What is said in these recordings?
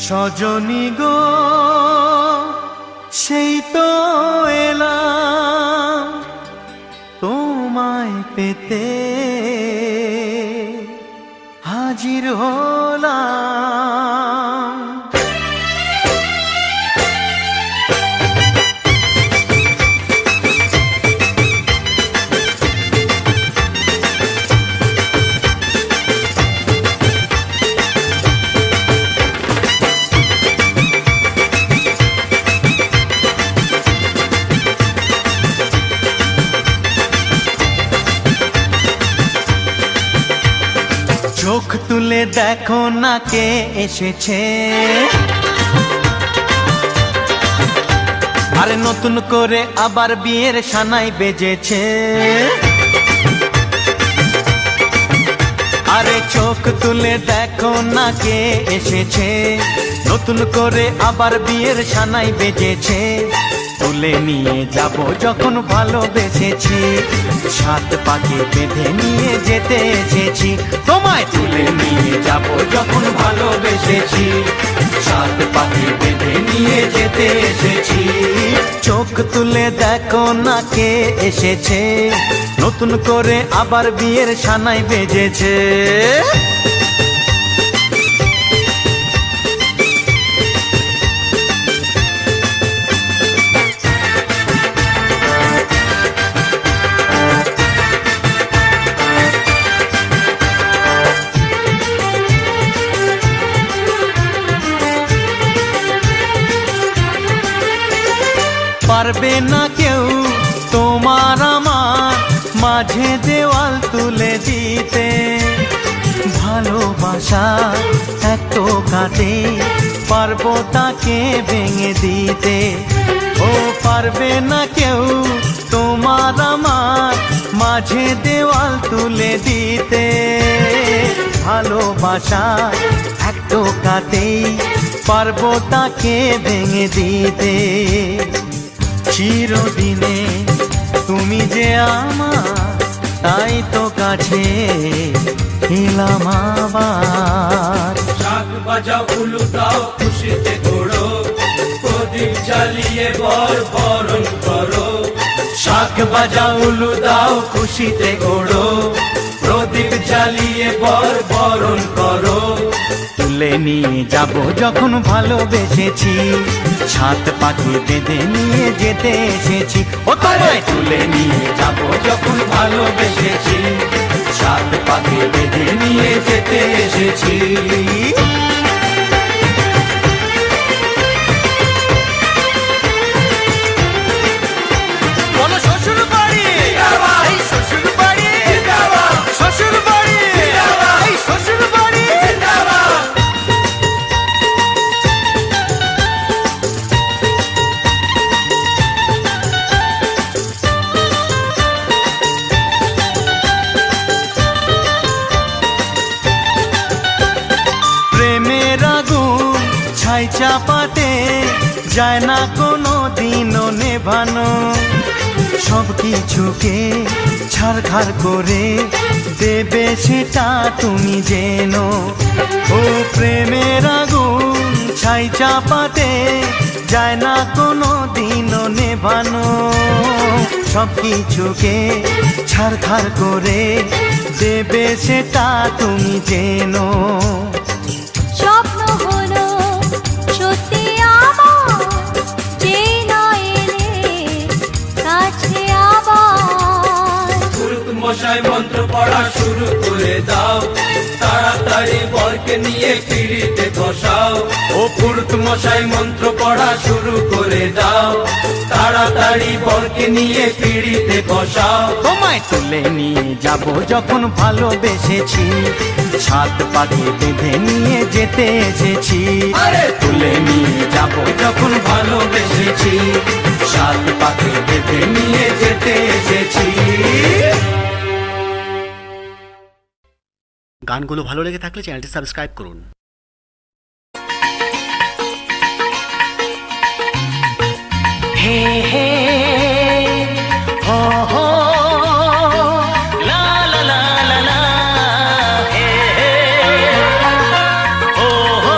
সজনী গো সেই তো এলাম তোমায় পেতে হাজির হলাম। চোখ তুলে দেখো না কে এসেছে, আরে নতুন করে আবার বিয়ের সানাই বেজেছে। আরে চোখ তুলে দেখো না কে এসেছে, নতুন করে আবার বিয়ের সানাই বেজেছে। তুলে নিয়ে যাব যখন ভালোবেসেছি, সাত পাকে বেঁধে নিয়ে যেতে এসেছি। তোমায় তুলে নিয়ে যাব যখন ভালোবেসেছি, সাত পাকে বেঁধে নিয়ে যেতে এসেছি। চোখ তুলে দেখো না কে এসেছে, নতুন করে আবার বিয়ের সানাই বেজেছে। পারবে না কেউ তোমার আমার মাঝে দেওয়াল তুলে দিতে, ভালোবাসা এত কাটে পারবো তাকে ভেঙে দিতে। ও পারবে না কেউ তোমার আমার মাঝে দেওয়াল তুলে দিতে, ভালোবাসা এত কাটে পারবো তাকে ভেঙে দিতে। চিরদিনে তুমি যে আমার, তাই তো কাছে এলাম আবার। শাক বাজাও উলু দাও খুশিতে ঘোড়ো, প্রদীপ জ্বালিয়ে বর বরণ করো। শাক বাজাও উলু দাও খুশিতে ঘোড়ো, প্রদীপ জ্বালিয়ে বর বরণ করো। তুলে নিয়ে যাব যখন ভালোবেসেছি, সাত পাখি বেঁধে নিয়ে যেতে এসেছি। ও তোমায় তুলে নিয়ে যাব যখন ভালোবেসেছি, সাত পাখি বেঁধে নিয়ে যেতে এসেছি। বলো শ্বশুর বাড়ি, এই শ্বশুর বাড়ি, শ্বশুর বাড়ি, এই শ্বশুর বাড়ি। প্রেমের আগুন ছাই চাপাতে যায় না কোনো দিনও নেভানো, সব কিছুকে ছারখার করে দেবে সেটা তুমি জেনো। ও প্রেমের আগুন ছাই চাপাতে যায় না কোনো দিনও নেভানো, সব কিছুকে ছারখার করে দেবে সেটা তুমি জেনো। স্বপ্ন হলো সত্যি আমার, যে না এলে কাছে আবার। পুরুত মশাই মন্ত্র পড়া শুরু করে দাও, তাড়াতাড়ি বরকে নিয়ে পিড়িতে বসাও। ও পুরুত মশাই মন্ত্র পড়া শুরু করে দাও, তাড়াতাড়ি বরকে নিয়ে পিড়িতে বসাও। তোমায় তুলে নিয়ে যাব যখন ভালোবেসেছি, সাত পাখি বেঁধে নিয়ে যেতে এসেছি। আরে তুলে নিয়ে যাব যখন ভালোবেসেছি, সাত পাখি বেঁধে নিয়ে যেতে এসেছি। গানগুলো ভালো লেগে থাকলে চ্যানেলটি সাবস্ক্রাইব করুন। হে হে হো হো লা লা লা লা লা, হে হে হো হো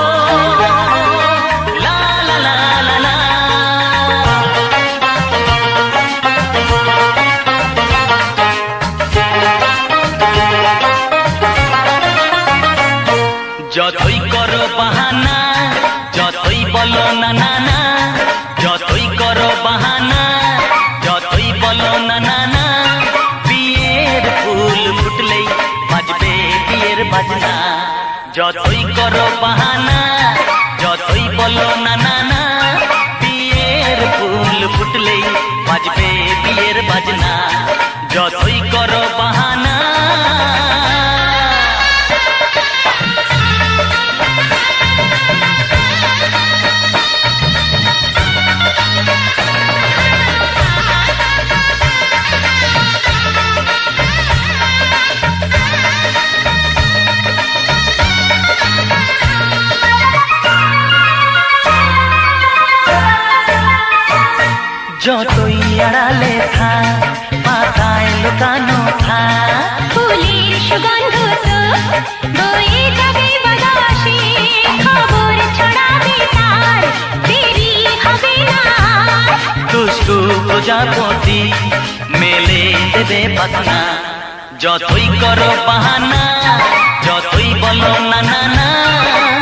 বাহানা যতই বলো না না না, যতই করো বাহানা যতই বলো না না না, বিয়ের ফুল ফুটলেই বাজবে বিয়ের বাজনা। যতই করো বাহানা যতই বলো না না না, বিয়ের ফুল ফুটলেই বাজবে বিয়ের বাজনা। যতই করো বাহানা। যতই আড়ালে থাক পাতায় লুকানো থাক, ফুলের সুগন্ধ তো বয়ে যাবে বাতাসে, খবর ছড়াবে তার দেরি হবে না। দুষ্টু প্রজাপতি মেলে দেবে পাখনা। যতই করো বাহানা যতই বলো না না না,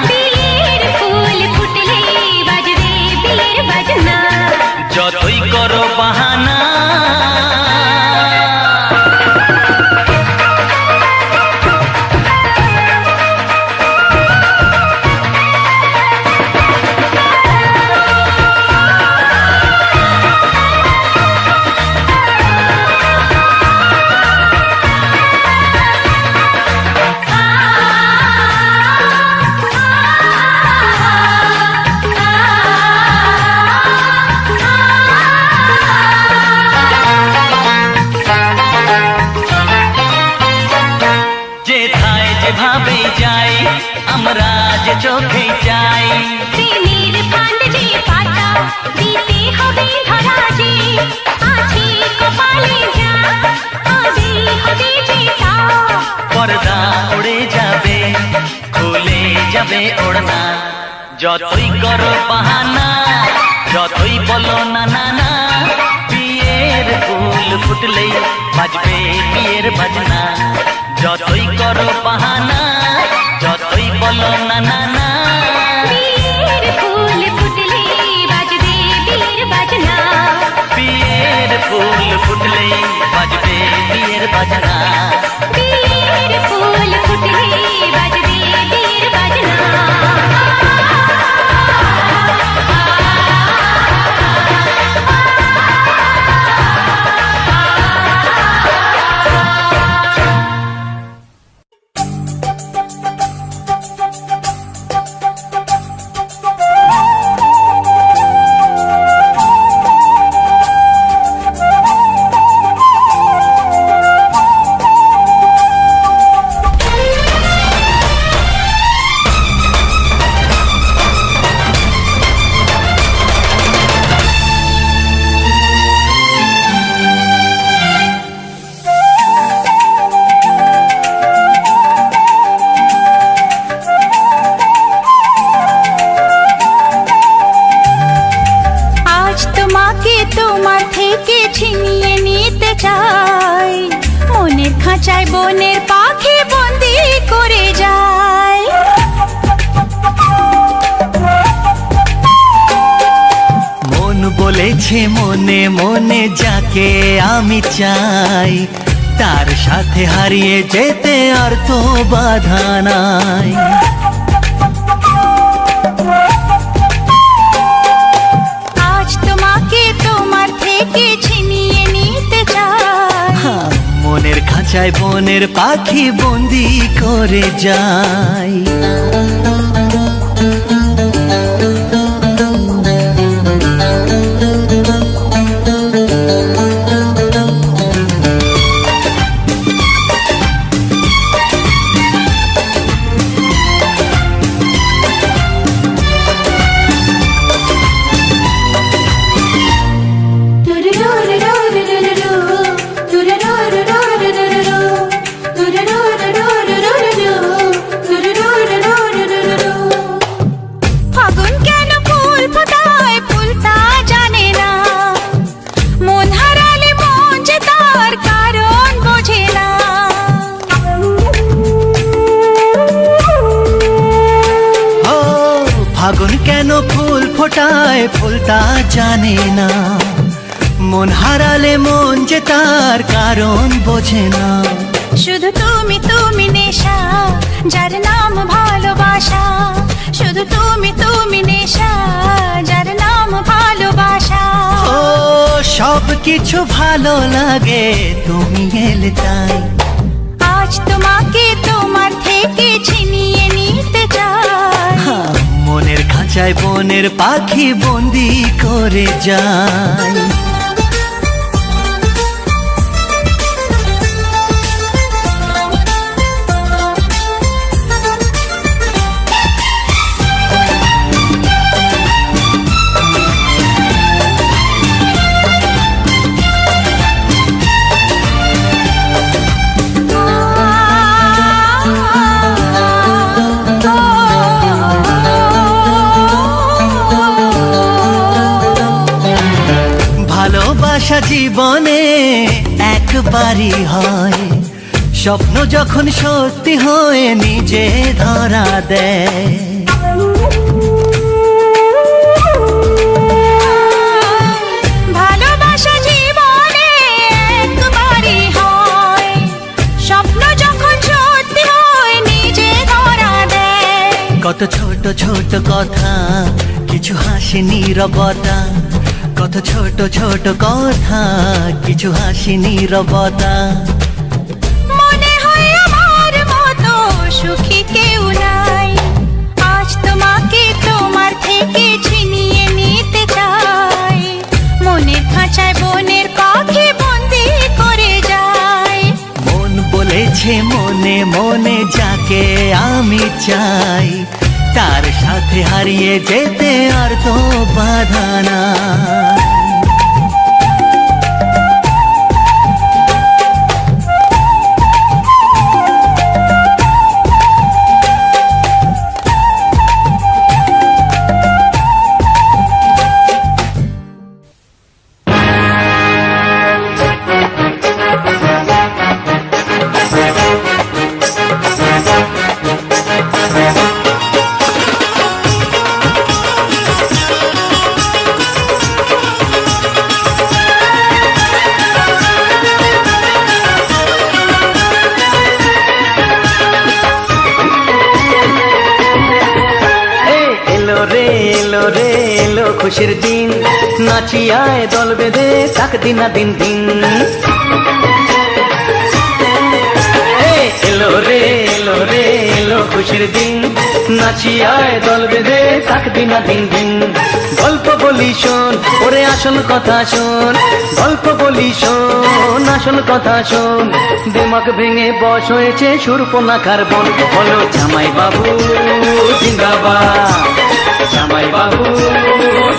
বিয়ের ফুল ফুটলে বাজবে বিয়ের বাজনা। যতই করো বাহানা। যেথায় যেভাবে যাই আমরা যে চোখে যাই, প্রেমের ফান্ড যে পাতা দিতে হবে ধরা যে, আছে কপালে যা আগে হবে যে তা। পর্দা উড়ে যাবে খুলে যাবে ওড়না। যতই করো বাহানা যতই বলো না না না, বিয়ের ফুল ফুটলেই বাজবে বিয়ের বাজনা। যতই করো বাহানা যতই বলো না না না, বিয়ের ফুল ফুটলে বাজবে বিয়ের বাজনা। বিয়ের ফুল ফুটলেই বাজবে বিয়ের বাজনা। বিয়ের ফুল ফুটলে বাজবে বিয়ের বাজনা। খাঁচায় বনের পাখি বন্দি করে যায়। মন বলেছে মনে মনে যাকে আমি চাই, তার সাথে হারিয়ে যেতে আর তো বাধা নাই। আজ তোমাকে তোমার থেকে ছিনিয়ে নিতে চাই। মনের খাঁচায় বনের পাখি বন্দি করে যায়। ফাগুন কেন ফুল ফোটায় ফুলটা জানে না, মন হারালে মন যে তার কারণ বোঝে না। শুধু তুমি তুমি নেশা, যার নাম ভালোবাসা। শুধু তুমি তুমি নেশা, যার নাম ভালোবাসা। ও সব কিছু ভালো লাগে তুমি এলে তাই, আজ তোমাকে তোমার থেকে ছিনিয়ে নিতে চাই। মনের খাঁচায় বনের পাখি বন্দি করে যায়। ভালোবাসা জীবনে একবারই হয়, স্বপ্ন যখন সত্যি হয়ে নিজে ধরা দেয়। ভালোবাসা জীবনে একবারই হয়, স্বপ্ন যখন সত্যি হয় নিজে ধরা দেয়। কত ছোট ছোট কথা, কিছু হাসি নীরবতা। কত ছোট ছোট কথা, কিছু হাসি নীরবতা। মনে হয় আমার মতো সুখী কেউ নাই, আজ তোমাকে তোমার থেকে ছিনিয়ে নিতে চাই। মনের খাঁচায় বনের পাখি বন্দি করে যায়। মন বলেছে মনে মনে যাকে আমি চাই, তার সাথে হারিয়ে যেতে আর তো বাধা না। খুশির দিন, নাচিয়ায় দল বেঁধে তাক দিনা দিন দিন। এলো রে এলো রে এলো খুশির দিন, নাচিয়ায় দল বেঁধে তাক দিনা দিন দিন। গল্প বলি শোন ওরে আসল কথা শোন, গল্প বলি শোন আসল কথা শোন। দিমাগ ভেঙে বশ হয়েছে শূর্পণখার বন। বলো জামাই বাবু জিন্দাবাদ, জামাই বাবু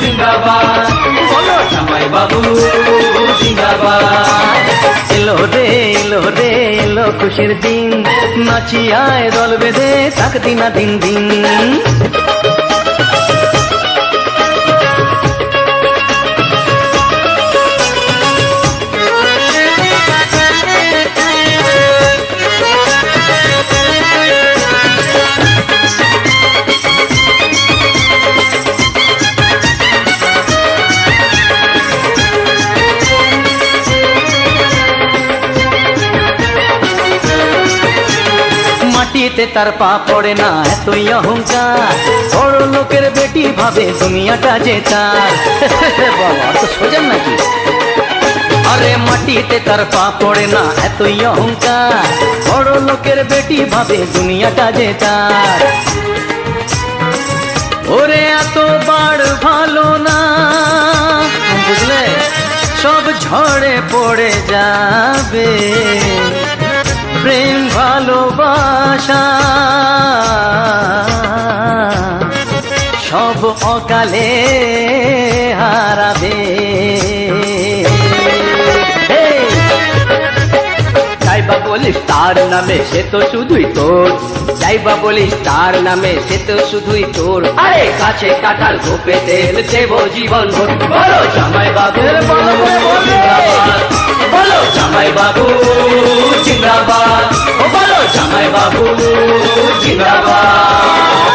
জিন্দাবাদ, বলো জামাই বাবু জিন্দাবাদ। এলো রে এলো রে এলো খুশির দিন, নাচিয়ায় দল বেঁধে তাক দিনা দিন দিন। মাটিতে তার পা পড়ে না এতই অহংকার, বড় লোকের বেটি ভাবে দুনিয়াটা যে তার। বাবা তো সোজা নাকি? আরে মাটিতে তার পা পড়ে না এতই অহংকার, বড় লোকের বেটি ভাবে দুনিয়াটা যে তার। ওরে এত বাড় ভালো না বুঝলে, সব ঝড়ে পড়ে যাবে। প্রেম ভালোবাসা সব অকালে হারাবে। যাইবা বলিস তার নামে সে তো শুধুই তোর, যাইবা বলিস তার নামে সে তো শুধুই তোর। আরে কাছে কাটাল গোপে তেল দেব জীবন ভোর। বলো জামাই বাবুর জিন্দাবাদ, বলো জামাই বাবু জিন্দাবাদ, ও বলো জামাই বাবু জিন্দাবাদ।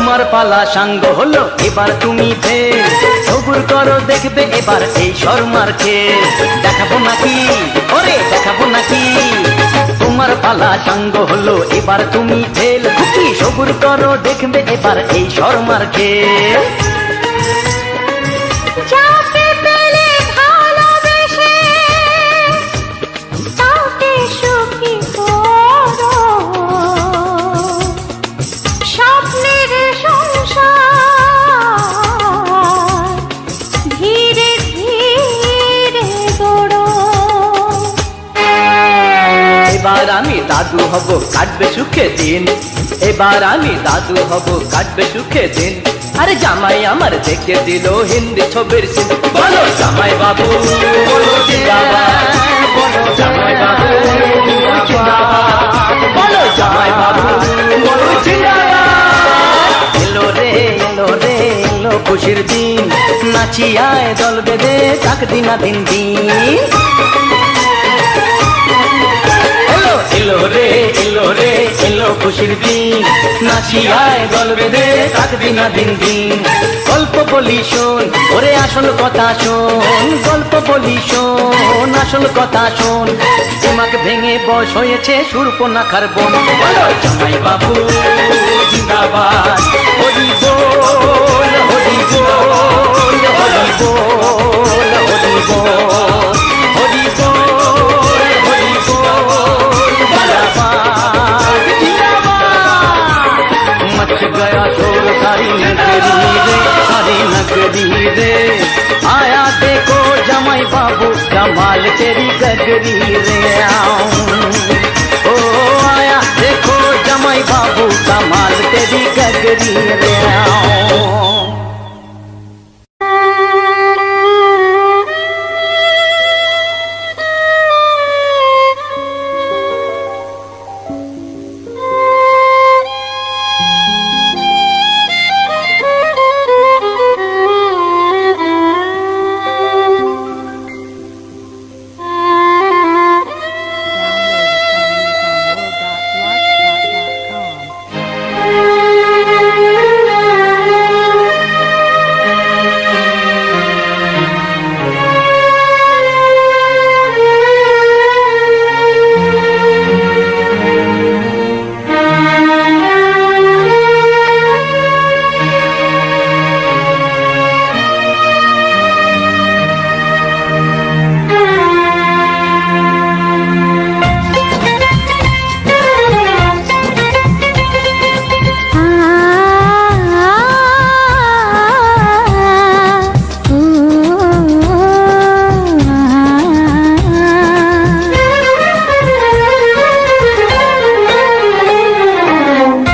তোমার পালা সাঙ্গ হলো এবার তুমি ফের সবুর করো দেখবে এবার এই শর্মার খেল দেখাবো নাকি ওরে দেখাবো নাকি তোমার পালা সাঙ্গ হলো এবার তুমি ফেল খুকি সবুর করো দেখবে এবার এই শর্মার খেল যাকে পেলে ভালোবেসে তাকে সুখী করো স্বপ্নের সংসার ধীরে ধীরে গড়ো এবার আমি দাদু হব কাটবে সুখে দিন এবার আমি দাদু হব কাটবে সুখে দিন আরে জামাই আমার দেখে দিল হিন্দি ছবির সিন বলো জামাই বাবু বলো জিন্দাবাদ বলো জামাই বাবু জিন্দাবাদ বলো জামাই বাবু বলো জিন্দাবাদ এলো রে এলো খুশির দিন নাচি আয় দল বেঁধে থাক দিনা দিন দিন এলো রে এলো খুশির দিন নাচি আয় দল বেঁধে থাক দিনা দিন দিন গল্প বলি শোন ওরে আসল কথা শোন গল্প বলি শোন আসল কথা শোন তোমাকে ভেঙে বস হয়েছে সুরপনাখার বোন বলো জামাই বাবু জিন্দাবাদ হরি বল হরি বল হরি বল হরি বল হরি বল হরি বল मच गया शोर सारी नगरी रे आया देखो जमाई बाबू कमाल तेरी गगरी रे ओ आया देखो जमाई बाबू कमाल तेरी गगरी रे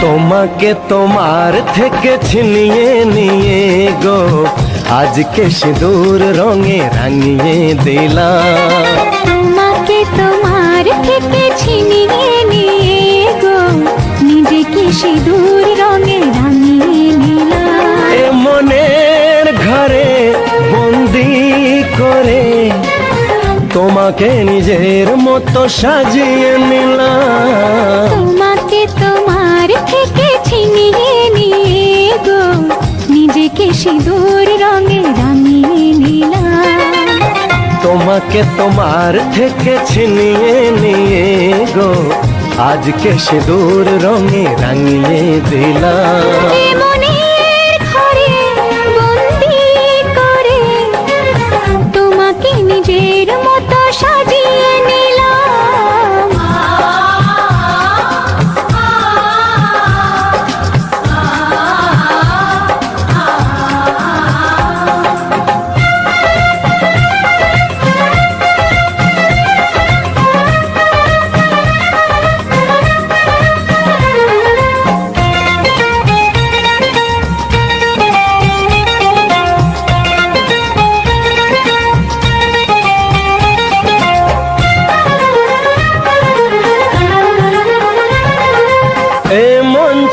তোমাকে তোমার থেকে ছিনিয়ে নিয়ে গো আজকে সিঁদুর রঙে রাঙিয়ে দিলাম তোমাকে তোমার থেকে ছিনিয়ে নিয়ে গো নিজেকে সিঁদুর রঙে রাঙিয়ে নিলাম এ মনের ঘরে বন্দি করে তোমাকে নিজের মতো সাজিয়ে নিলাম তোমাকে তোমার থেকে ছিনিয়ে নিয়ে গো নিজেকে সিঁদুর রঙে রাঙিয়ে নিলাম তোমাকে তোমার থেকে ছিনিয়ে নিয়ে গো আজকে সিঁদুর রঙে রাঙিয়ে দিলাম এ মনের ঘরে বন্দি করে তোমাকে নিজের মতো সাজিয়ে নিলাম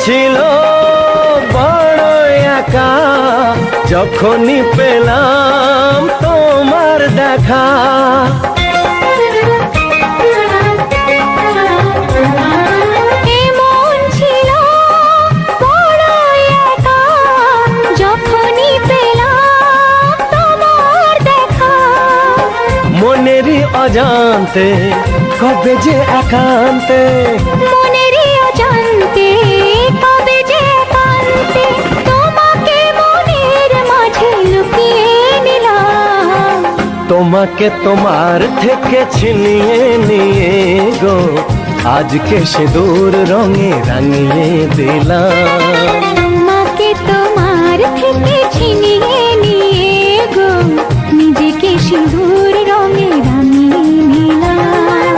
ছিল বড় একা যখনই পেলাম তোমার দেখা এমন ছিল বড় একা অজান্তে কবে যে একান্তে মনেরই অজান্তে কবে যে একান্তে তোমাকে মনের মাঝে লুকিয়ে নিলাম। তোমাকে তোমার থেকে ছিনিয়ে নিয়ে গো আজকে সিঁদুর রঙে রাঙিয়ে দিলাম। তোমাকে তোমার থেকে ছিনিয়ে নিয়ে গো নিজেকে সিঁদুর রঙে রাঙিয়ে নিলাম।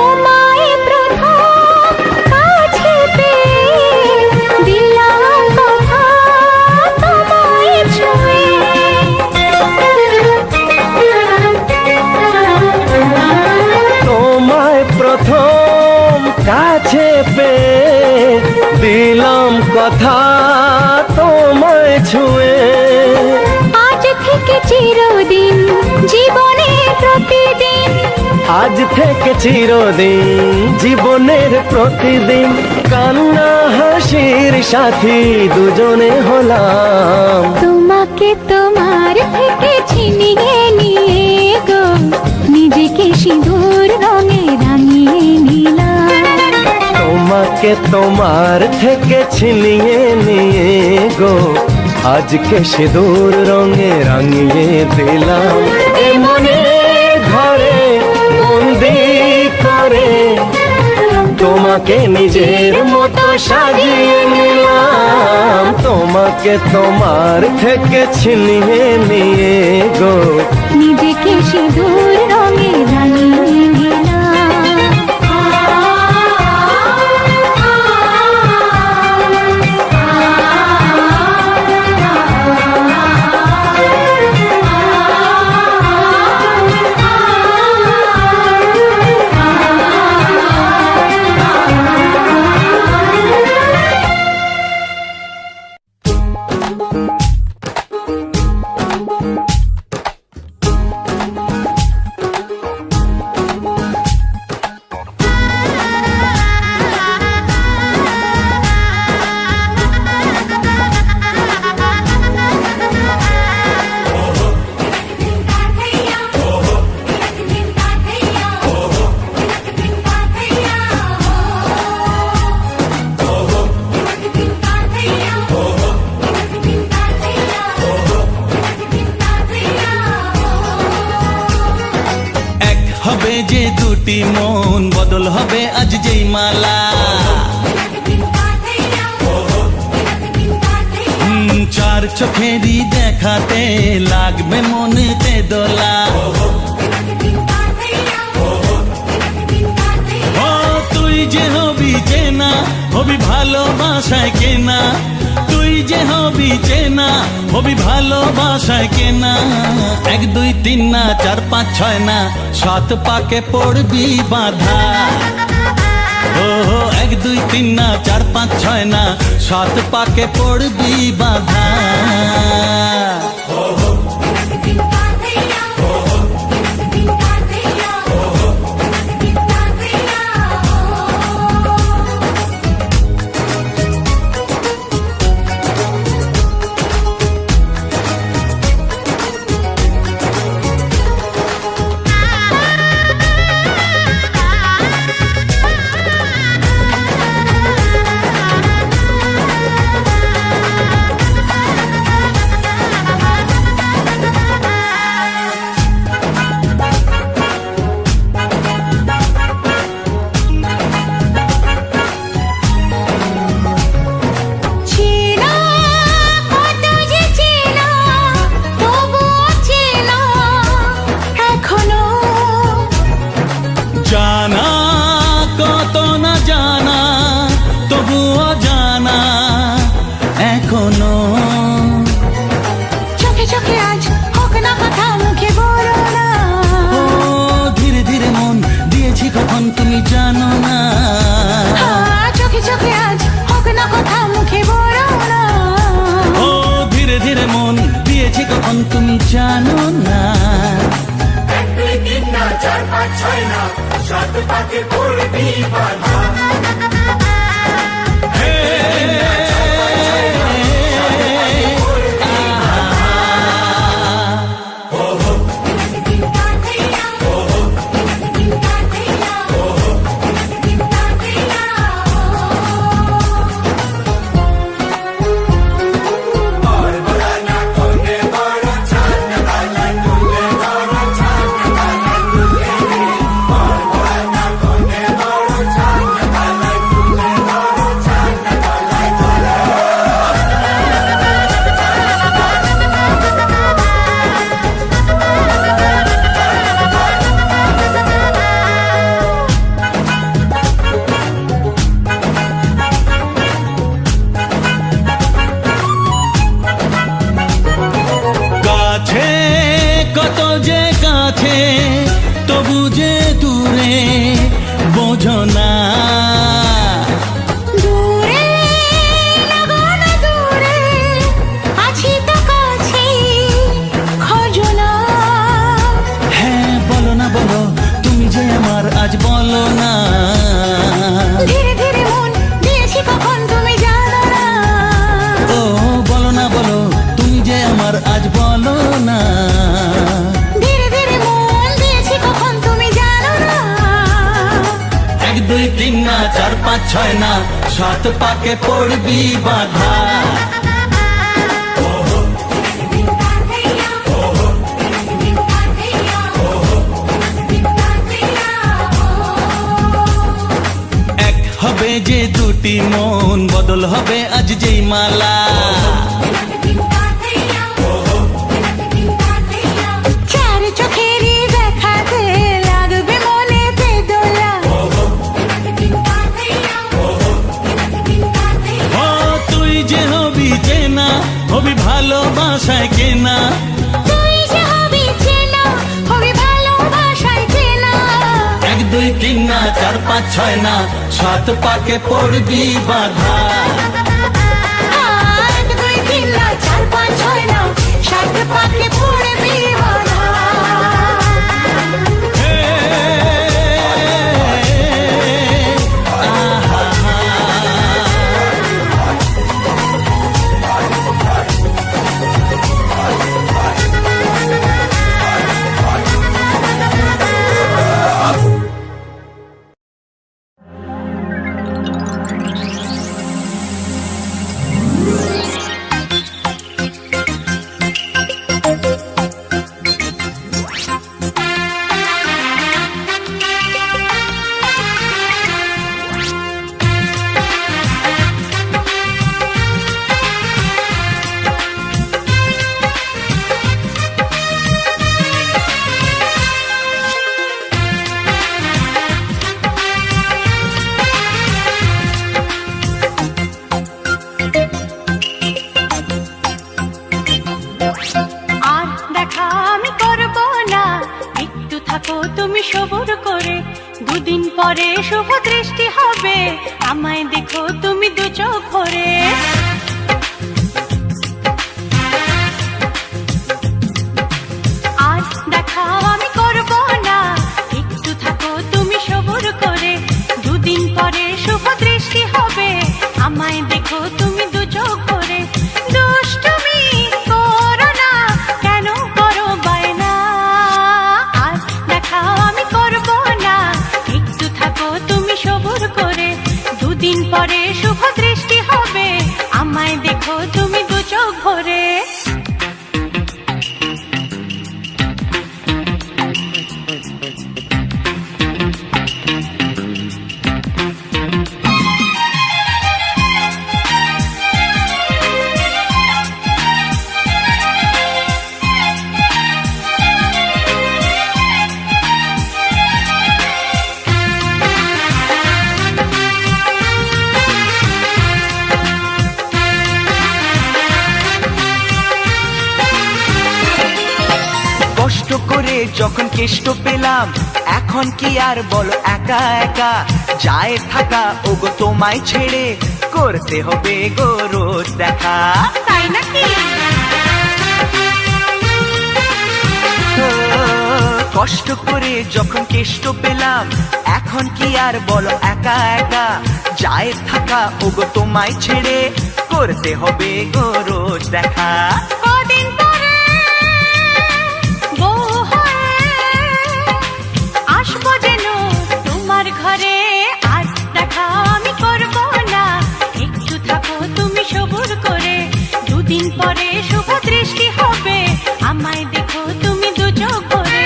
তোমায় প্রথম কাছে পেয়ে দিলাম কথা তোমায় ছুঁয়ে। তোমায় প্রথম কাছে পেয়ে দিলাম কথা তোমায় ছুঁয়ে। আজ থেকে চিরদিন জীবনের প্রতিদিন আজ থেকে চিরদিন জীবনের প্রতিদিন কান্না হাসির সাথী দুজনে হলাম। তোমাকে তোমার থেকে ছিনিয়ে নিয়ে গো নিজেকে সিঁদুর রঙে রাঙিয়ে নিলাম। তোমাকে তোমার থেকে ছিনিয়ে নিয়ে গো আজকে সিঁদুর রঙে রাঙিয়ে দিলাম। এ মনে ঘরে বন্দি করে তোমাকে নিজের মতো সাজিয়ে নিলাম। তোমাকে তোমার থেকে ছিনিয়ে নিয়ে গো নিজেকে সিঁদুর রঙে রাঙিয়ে হবে যে দুটি মন বদল হবে আজ যেই মালা। চার চোখেরই দেখাতে লাগবে মনেতে দোলা। ও তুই যে হবি চেনা হবি ভালোবাসায় কেনা। তুই যে হবি চেনা হবি ভালোবাসায় কেনা। 1 2 3 না 4 5 6 না 7 পাকে পড়বি বাধা। ও 1 2 3 না 4 5 6 না 7 পাকে পড়বি বাধা। কেমন তুমি জানো না। কাছে কত যে কাছে তবু যে দূরে বোঝো না। দূরে লাগান দূরে আছি তো কাছে খোঁজো না। হ্যাঁ বলো না বলো তুমি যে আমার আজ বলো না। ধীরে ধীরে মন দিয়েছি কখন তুমি জানো না। ও বলো না বলো তুমি যে আমার আজ বলো না। ধীরে ধীরে মন দিয়েছি কখন তুমি জানো না। 1 2 3 না 4 5 6 না 7 পাকে পড়বি বাধা। এক হবে যে দুটি মন বদল হবে আজ যেই মালা। চার চোখেরই দেখাতে লাগবে মনেতে দোলা। ও তুই যে হবি চেনা হবি ভালোবাসায় কেনা। তুই যে হবি চেনা হবি ভালোবাসায় চেনা। 1 2 3 না 4 5 6 না 7 পাকে পড়বি বাধা। 1 2 3 না 4 5 6 না 7 পাকে পড়বি বাধা। হে, আহা, আর দেখা আমি করব না, একটু থাকো তুমি সবুর করে। দুদিন পরে শুভ দৃষ্টি হবে, আমায় দেখো তুমি দু চোখ ভরে। আর দেখা আমি করব না, একটু থাকো তুমি সবুর করে। দুদিন পরে শুভ দৃষ্টি হবে, আমায় দেখো তুমি দু চোখ ভরে। দুষ্টুমি করো না, কেন করো বায়না? আর দেখা আমি করব না, একটু থাকো তুমি সবুর করে। দুদিন পরে শুভ দৃষ্টি হবে, আমায় দেখো তুমি দু চোখ ভরে। কষ্ট করে যখন কেষ্ট পেলাম, এখন কি আর বলো একা একা যায় থাকা, ওগো তোমায় ছেড়ে করতে হবে গো রোজ দেখা। তাই নাকি? কষ্ট করে যখন কেষ্ট পেলাম, এখন কি আর বলো একা একা যায় থাকা, ওগো তোমায় ছেড়ে করতে হবে গো রোজ দেখা। কদিন পরে বউ হয়ে আসবো যেন তোমার ঘরে, আর দেখা আমি করবো না, একটু থাকো তুমি সবুর করে, দুদিন পরে শুভ দৃষ্টি হবে, আমায় দেখো তুমি দু চোখ ভরে।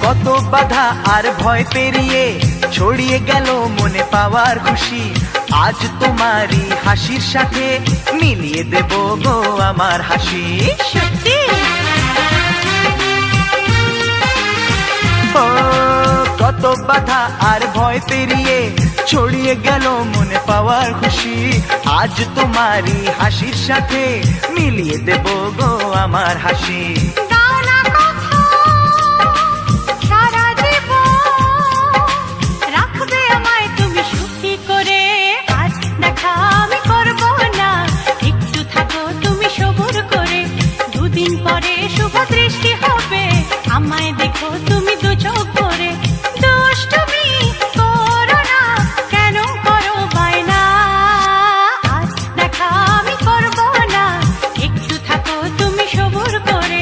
কত বাধা আর ভয় পেরিয়ে ছড়িয়ে গেল মনে পাওয়ার খুশি, আজ তোমারই হাসির সাথে মিলিয়ে দেব গো আমার হাসি। সত্যি ও কত বাধা আর ভয় পেরিয়ে ছড়িয়ে গেল মনে পাওয়ার খুশি, আজ তোমারই হাসির সাথে মিলিয়ে দেব গো আমার হাসি। দাও না কথা সারা জীবন, রাখবে আমায় তুমি সুখী করে, আজ দেখা আমি করবো না, একটু থাকো তুমি সবুর করে, দুদিন পরে শুভ দৃষ্টি হবে, আমায় দেখো তুমি দু চোখ ভরে। দুষ্টুমি করো না, কেন করো বায়না, আজ দেখা আমি করবো না, একটু থাকো তুমি সবুর করে,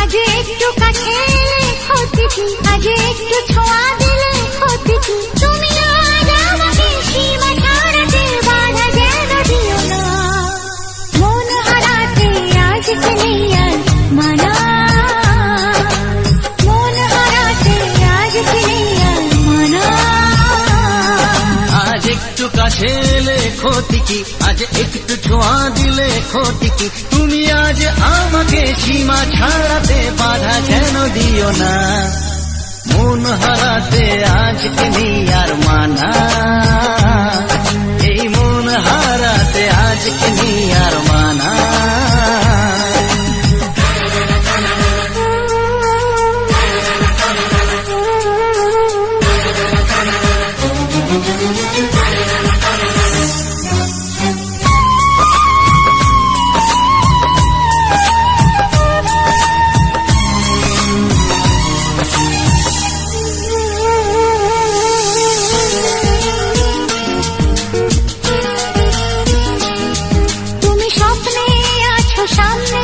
আজ একটু কাছে এলে ক্ষতি কি, আজ একটু ছোঁয়া দিলে ক্ষতি কি, তুমি আজ আমাকে সীমা ছাড়াতে বাধা যেন দিও না, মন হারাতে আজকে নেই আর মানা, মন হারাতে আজকে নেই আর মানা। আজ একটু কাছে এলে ক্ষতি কি, আজ একটু ছোঁয়া দিলে ক্ষতি কি, তুমি আজ আমাকে সীমা ছাড়াতে বাধা যেন দিও না, মন হারাতে আজকে নেই আর মানা, এই মন হারাতে আজকে নেই আর মানা। তুমি স্বপ্নে আছো, সামনে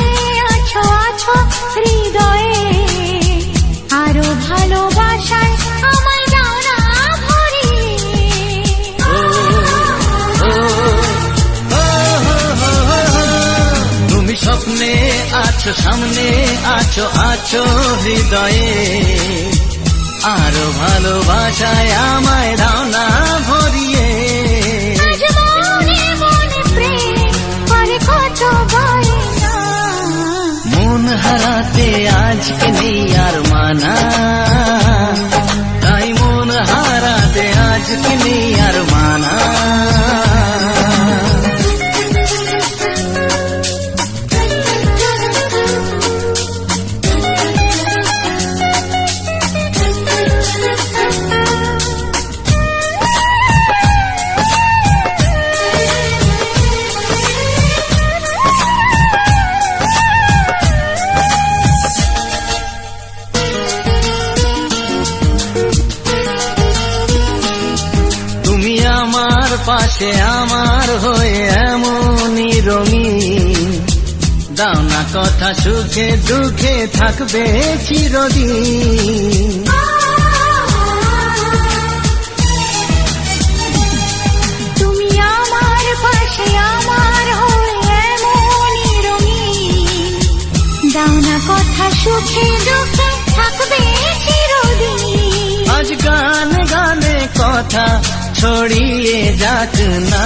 আছো, আছো হৃদয়ে, আরো ভালোবাসায় আমায় দাও না তুমি স্বপ্নে আছো, সামনে আছো, আছো হৃদয়ে, আরো ভালোবাসায় আমায় দাও না ভরিয়ে। আজ মনে মনে প্রেম করে কত বায়না, মন হারাতে আজকে নেই আর মানা, তাই মন হারাতে আজকে নেই আর মানা। তুমি আমার পাশে আমার হয়ে এমনই রঙিন, দাও না কথা সুখে দুঃখে থাকবে চিরদিন। তুমি আমার পাশে আমার হয়ে এমনই রঙিন, দাও না কথা সুখে দুঃখে থাকবে চিরদিন। আজ গানে গানে কথা ছড়িয়ে যাক না,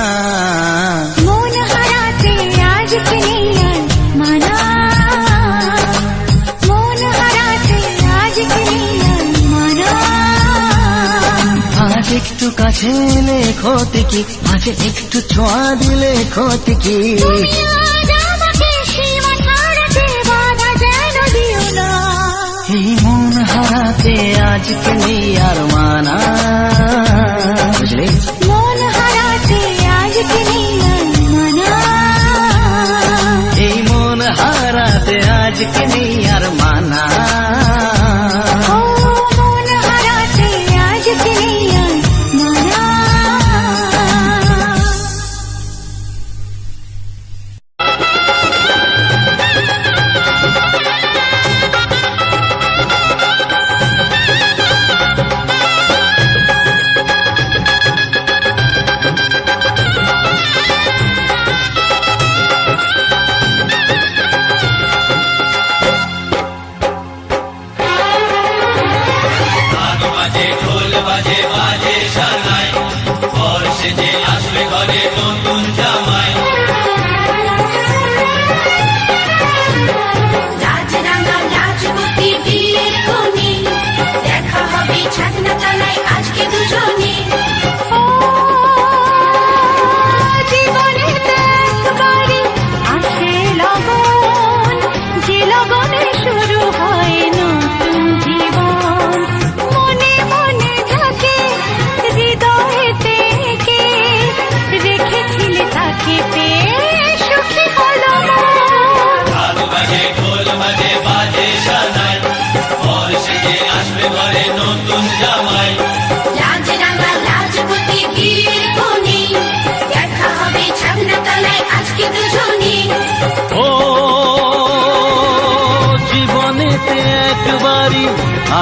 মন হারাতে আজকে নেই আর মানা, মন হারাতে আজকে নেই আর মানা। আজ একটু কাছে এলে ক্ষতি কি, আজ একটু ছোঁয়া দিলে ক্ষতি কি, তুমি আজ আমাকে সীমা ছাড়াতে বাধা যেন দিও না, এই মন হারাতে আজকে নেই আর মানা। বুঝলে? মন হারাতে আজকে নেই আর মানা, এই মন হারাতে আজকে নেই আর মানা। ও মন হারাতে আজকে নেই আর মানা।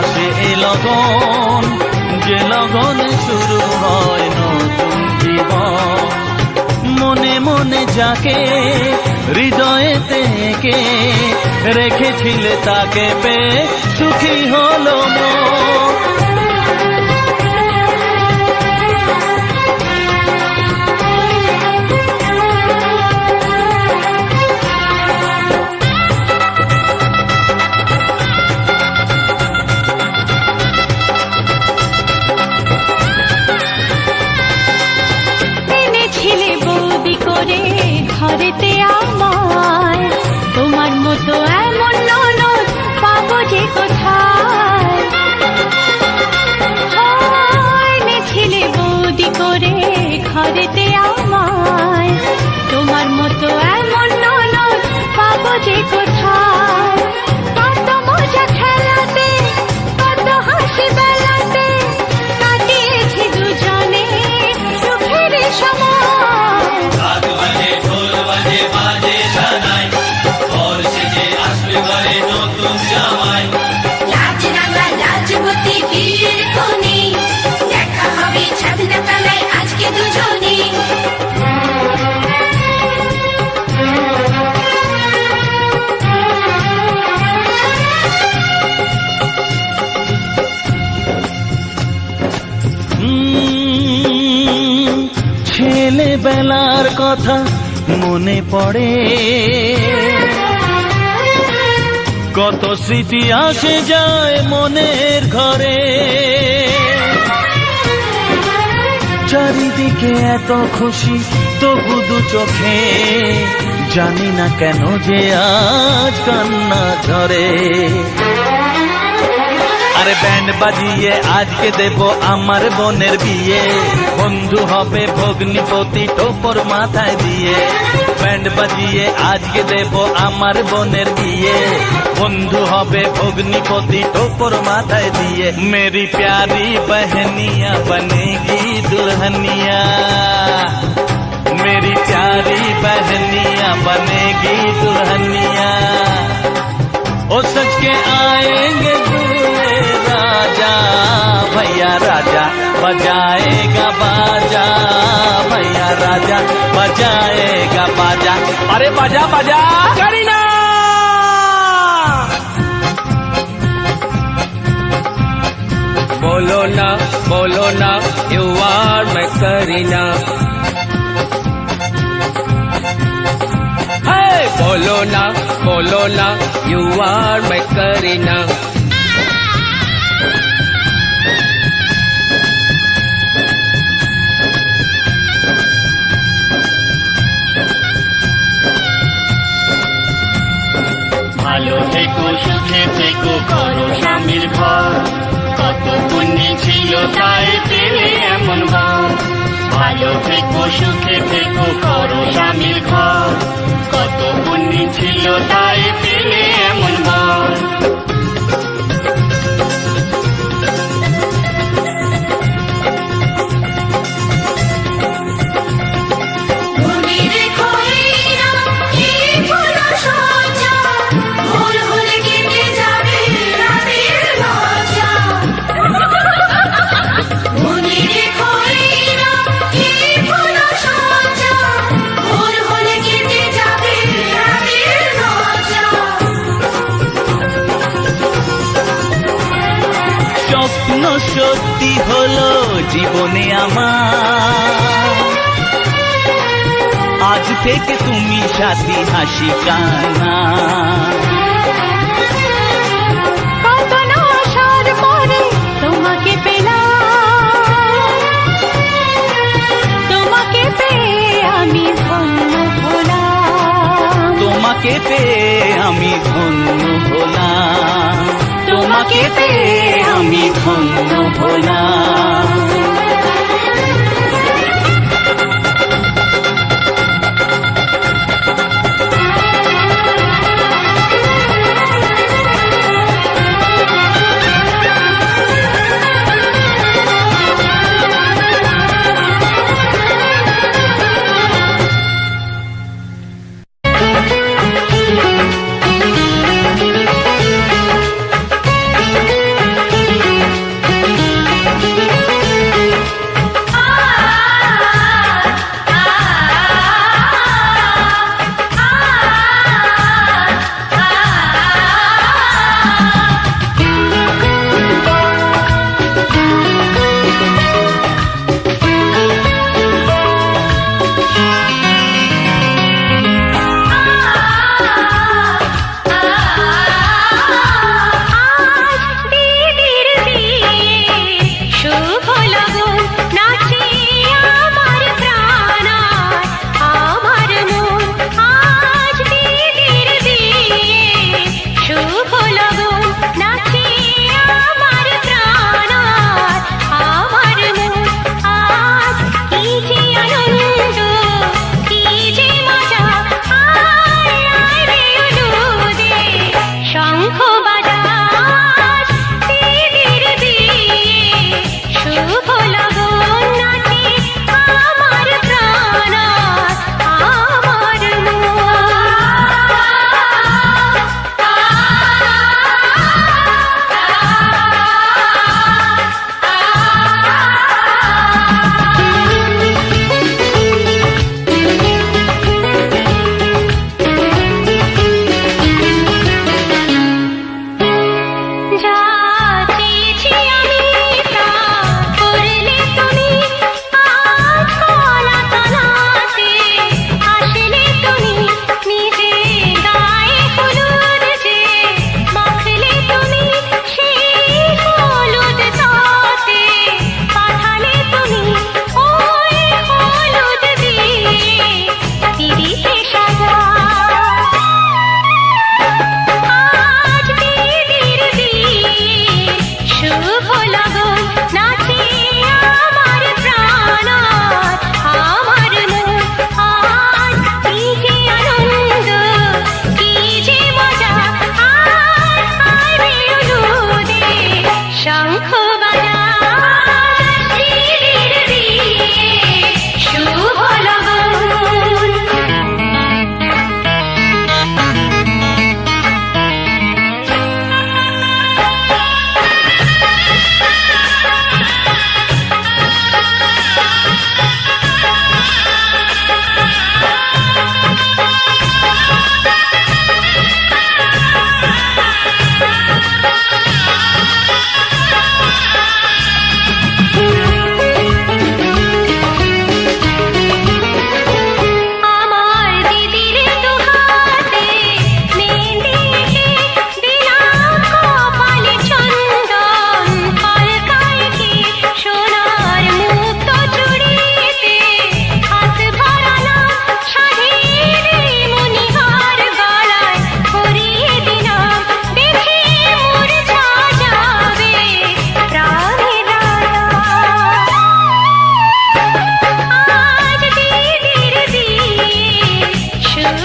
আসে এ লগন, যে লগনে শুরু হয় নতুন জীবন। মনে মনে যাকে হৃদয়েতে কে রেখেছিলে তাকে পেয়ে সুখী হলো মন। এনেছিলে বৌদি করে ঘরেতে আমায়, তোমার মতো এমন ননদ পাবো যে কোথায়। এনেছিলে বৌদি করে ঘরেতে আমায়, তোমার মতো এমন ননদ পাবো যে কোথায়। কত মজা খেলাতে, কত হাসি বেলাতে কাটিয়েছি দুজনে সুখের সময়। রাত বাজে ঢোল বাজে বাজে সানাই, ঘর সেজে আসবে ঘরে নতুন জামাই। রাজরাঙা রাজবতী বিয়ের কোণে দেখা হবে ছাদনা তলায় আজকে দুজনে। ছেলেবেলার কথা মনে পড়ে, কত স্মৃতি আসে যায় মনের ঘরে। চারিদিকে এত খুশি তবু দু চোখে, জানি না কেন যে আজ কান্না ঝরে। আরে ব্যান্ড বাজিয়ে আজকে দেব আমার বোনের বিয়ে, বন্ধু হবে ভগ্নিপতি টোপর মাথায় দিয়ে। ব্যান্ড বাজিয়ে আজকে দেব আমার বোনের বিয়ে, বন্ধু হবে ভগ্নিপতি টোপর মাথায় দিয়ে। মেরি প্যারি बहनिया बनेगी दुल्हनिया, मेरी प्यारी बहनिया बनेगी दुल्हनिया। ओ सच के आएंगे दूल्हे राजा, भैया राजा बजाएगा बाजा, भैया राजा बजाएगा बाजा। अरे बाजा बाजा करीना। बोलो ना यू आर मैं करीना। बोलो ना यू आर मैं करीना। ভালো থেকো সুখে থেকো করো স্বামীর ঘর, কত পুণ্যি ছিল তাই পেলে এমন বর। ভালো থেকো সুখে থেকো করো স্বামীর ঘর, কত পুণ্যি ছিল তাই পেলে এমন বর। মনে রেখো এই নাম, এই ফুলো সজ্জা, ভোর হলে কেটে যাবে রাতের লজ্জা। মনে রেখো এই নাম, এই ফুলো সজ্জা, ভোর হলে কেটে যাবে রাতের লজ্জা। স্বপ্ন সত্যি হলো জীবনে আমার, আজ থেকে তুমি সাথী হাসি কান্না। কত না আসার পরে তোমাকে পেলাম, তোমাকে পেয়ে আমি ধন্য হলাম, তোমাকে পেয়ে আমি ধন্য হলাম, তোমাকে পেয়ে আমি ধন্য হলাম।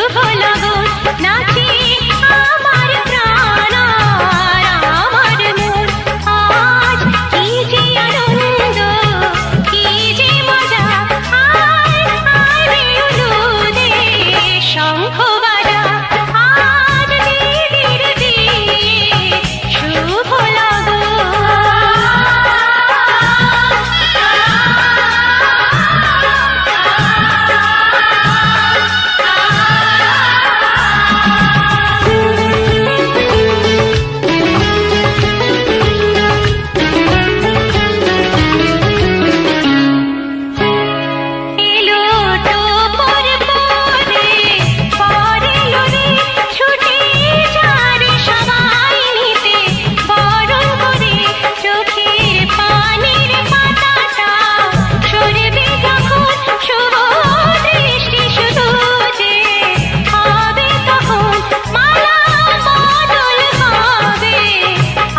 শুভ লগন নাচে আমার প্রাণ আর আমার মন। আজ কি যে আনন্দ, কি যে মজা, আয় আয় রে উলুদে শঙ্খ বাজা। আজ দিদির বিয়ে শুভ লগন। এলো টোপর পরে পরেলো রে ছুটে যারে সবাই নিতে বরণ করে। চোখের পানির পাতাটা সরবে যখন শুভ দৃষ্টি শুধু যে হবে তখন মালা বদল হবে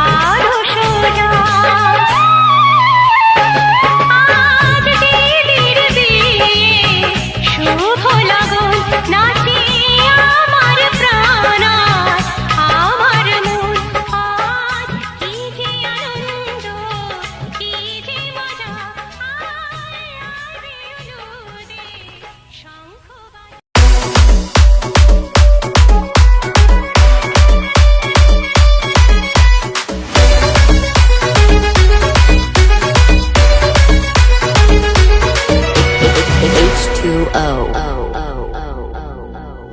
আরো সোজা। আজ দিদির বিয়ে শুভ লগন নাচে আমার প্রাণ আর আমার মন। আজ কি যে আনন্দ, কি যে মজা, আয় আয় রে উলুদে শঙ্খ বাজা।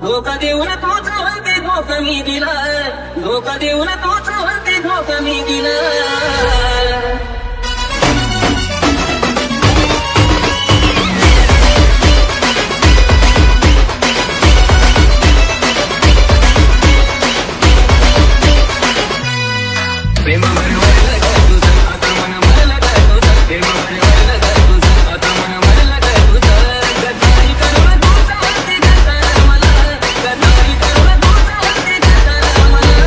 धोका देऊन तोच म्हणते धोका मी दिला, धोका देऊन तोच म्हणते धोका मी दिला. प्रेमावर वळलं काय तुझं, आता मन मरलं काय तुझं, प्रेमावर वळलं काय तुझं, आता मन मरलं काय तुझं. गद्दारी करून तूच म्हणते गद्दार मला, गद्दारी करून तूच म्हणते गद्दार मला.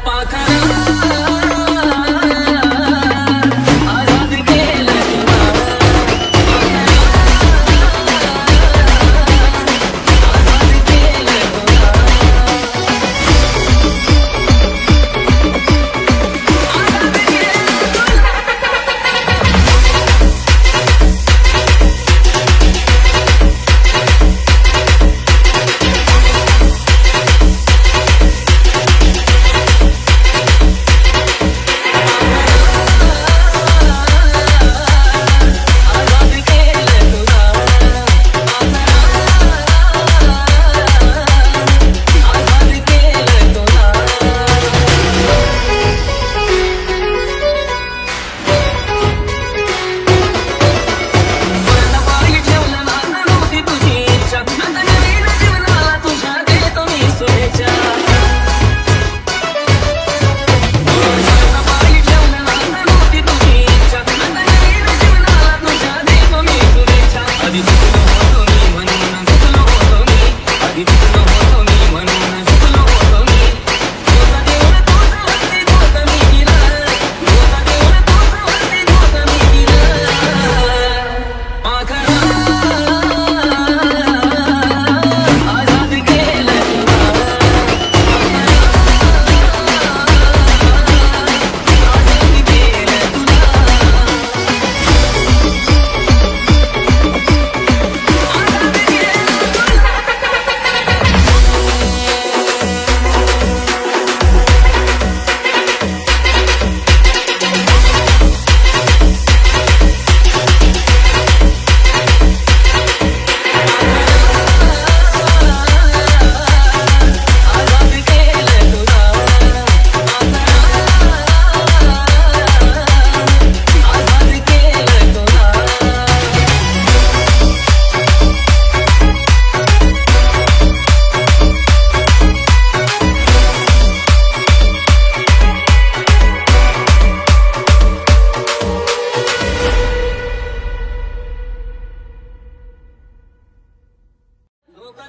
पाखरा आझाद केलं तुला, आझाद केलं तुला.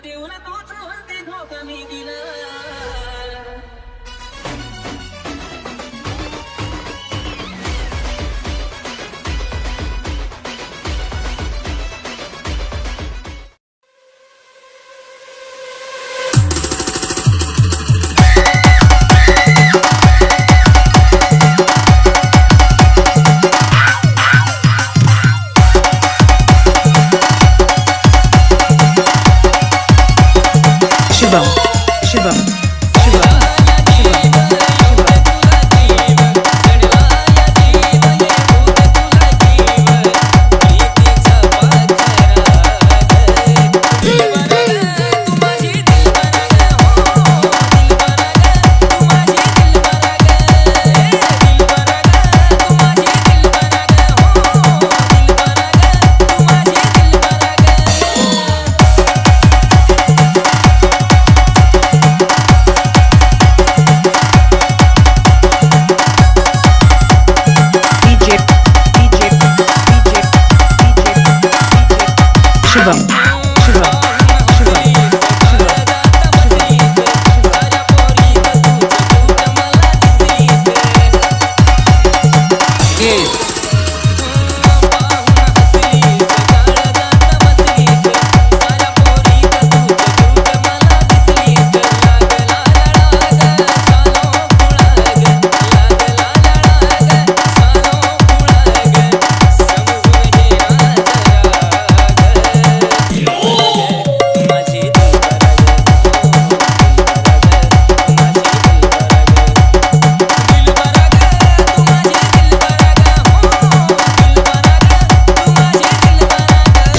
देऊन तोच म्हणते धोका मी दिला. शुभम शुभम शुभम शुभम शुभम शुभम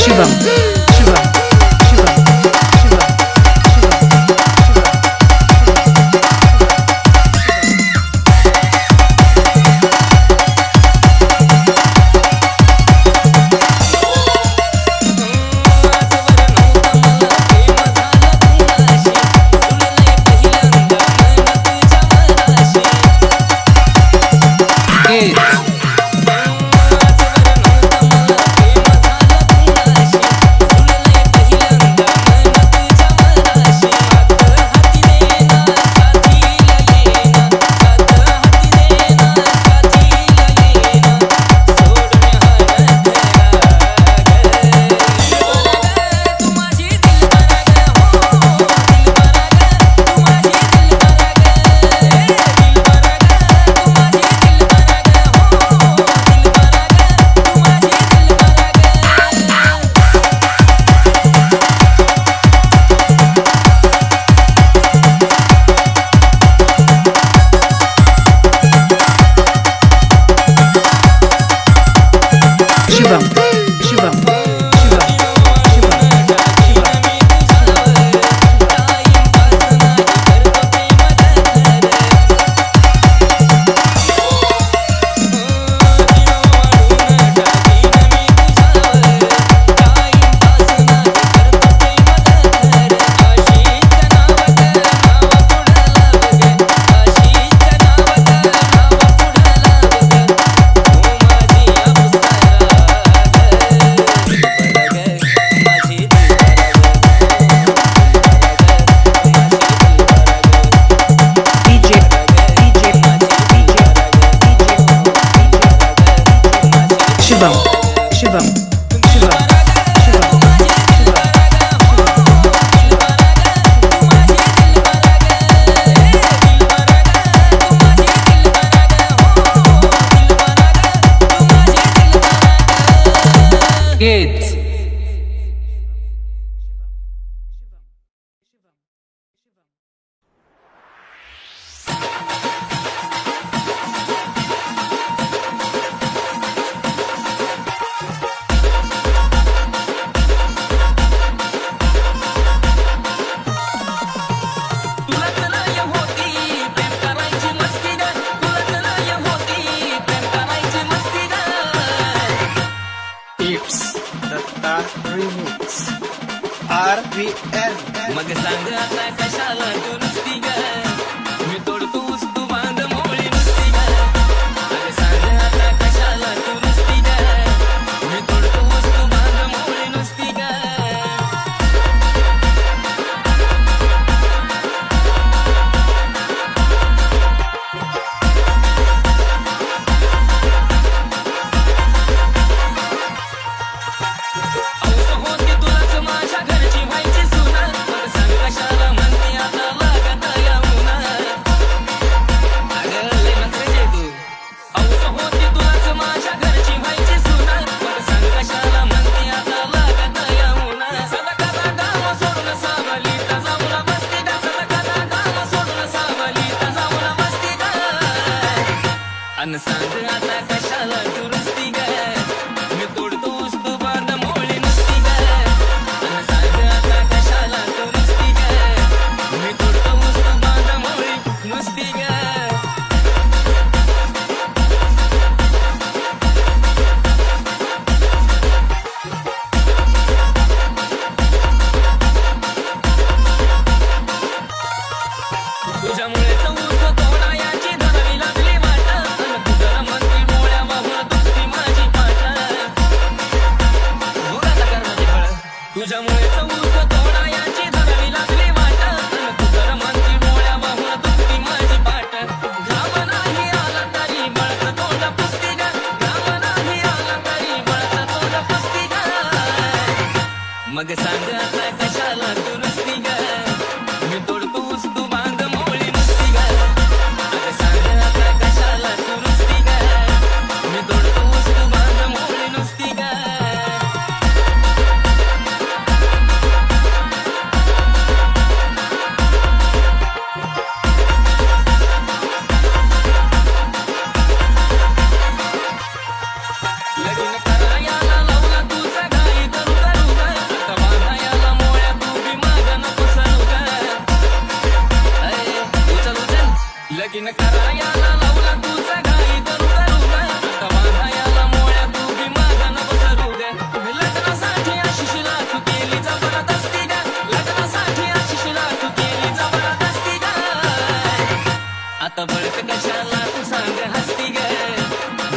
शुभम शुभम शुभम शुभम शुभम शुभम शुभम Kids. मग सांग आता कशाला तू नुसती ग मी तोडतोस तू बांध मोळी नुसती ग मग सांग आता कशाला तू नुसती ग मी तोडतोस तू बांध मोळी नुसती ग औस होती तुलाच माझ्या घरची व्हायची सुना मग सांग कशाला म्हणती आता लागत लगीन करायला लावला तुझा घाई करू करू ग आता बांधायला मोळ्या तू बी माझा न बसरू दे लग्नासाठी आशिषला तू केली जबरदस्ती ग लग्नासाठी आशिषला तू केली जबरदस्ती ग आता बळक कशाला तू सांग हसती ग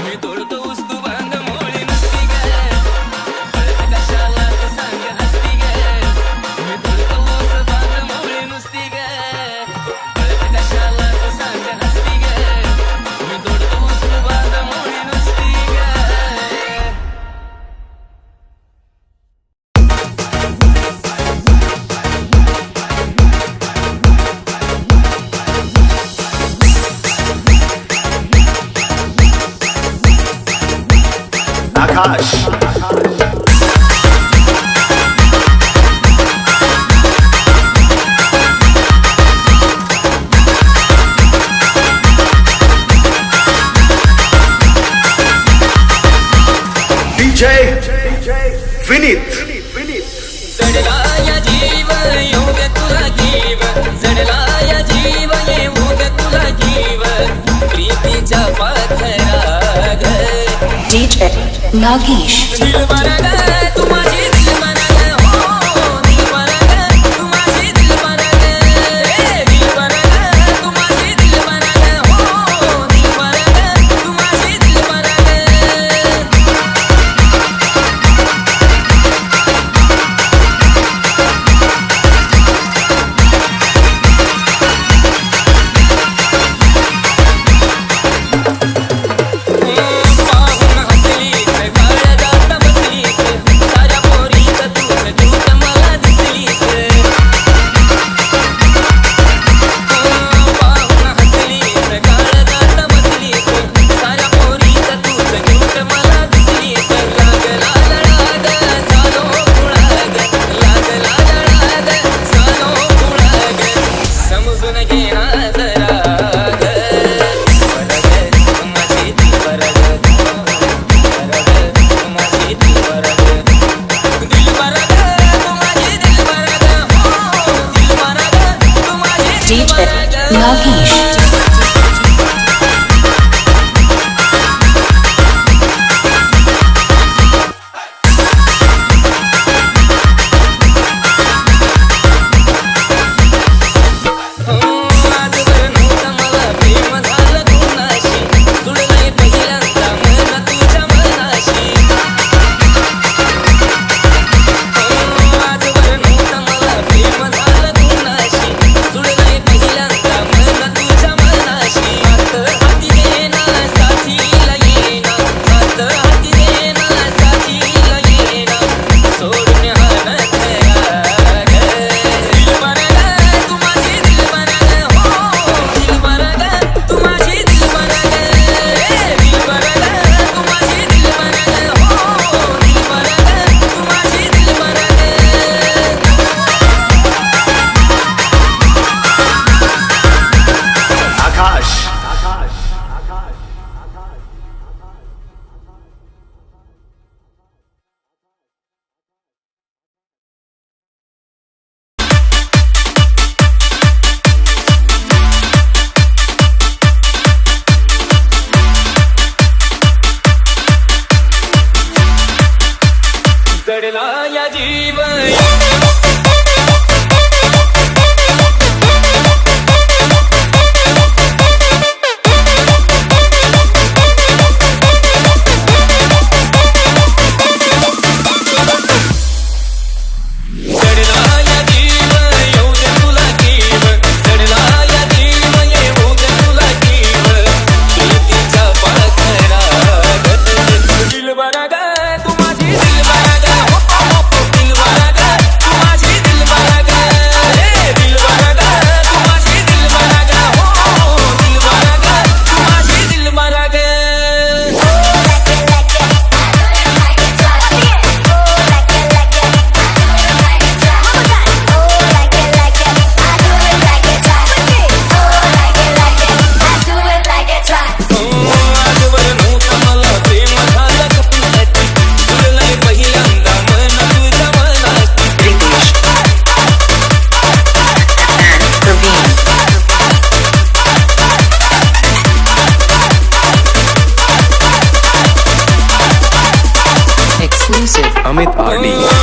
मी तोडतो ऊस तू बांध मोळी नसती ग बळक कशाला तू सांग हसती ग मी तोडतो ऊस बांध मोळी नुसती ग बळक कशाला तू सांग हसती ग मी तोडतो ऊस बांध मोळी नुसती ग আকাশ ডিজে विनीत जडला या जीव येऊ दे तुला जीव जडला या जीव येऊ दे तुला जीव प्रीतीच्या पाथराग DJ Nagesh. दिल मरग तू माझी दिल मरग हो दिल मरग तू माझी दिल मरग दिल मरग तू माझी दिल मरग हो दिल मरग तू माझी दिल मरग पाहून हसली काळ जात बसलीस साऱ्या पोरीत तूच मला दिसलीस पाहून हसलीस काळ जात बसलीस साऱ्या पोरीत तूच मला दिसलीस लागला लढाग झालो कुणाग लागला लढाग झालो कुणाग समजून घे ना जरा DJ Nagesh. आजवर नव्हतं मला प्रेम झालं कुणाशी जुळलंय पहिल्यांदा मन तुझ्या मनाशी आजवर नव्हतं मला प्रेम झालं कुणाशी जुळलंय पहिल्यांदा मन तुझ्या पार्टी।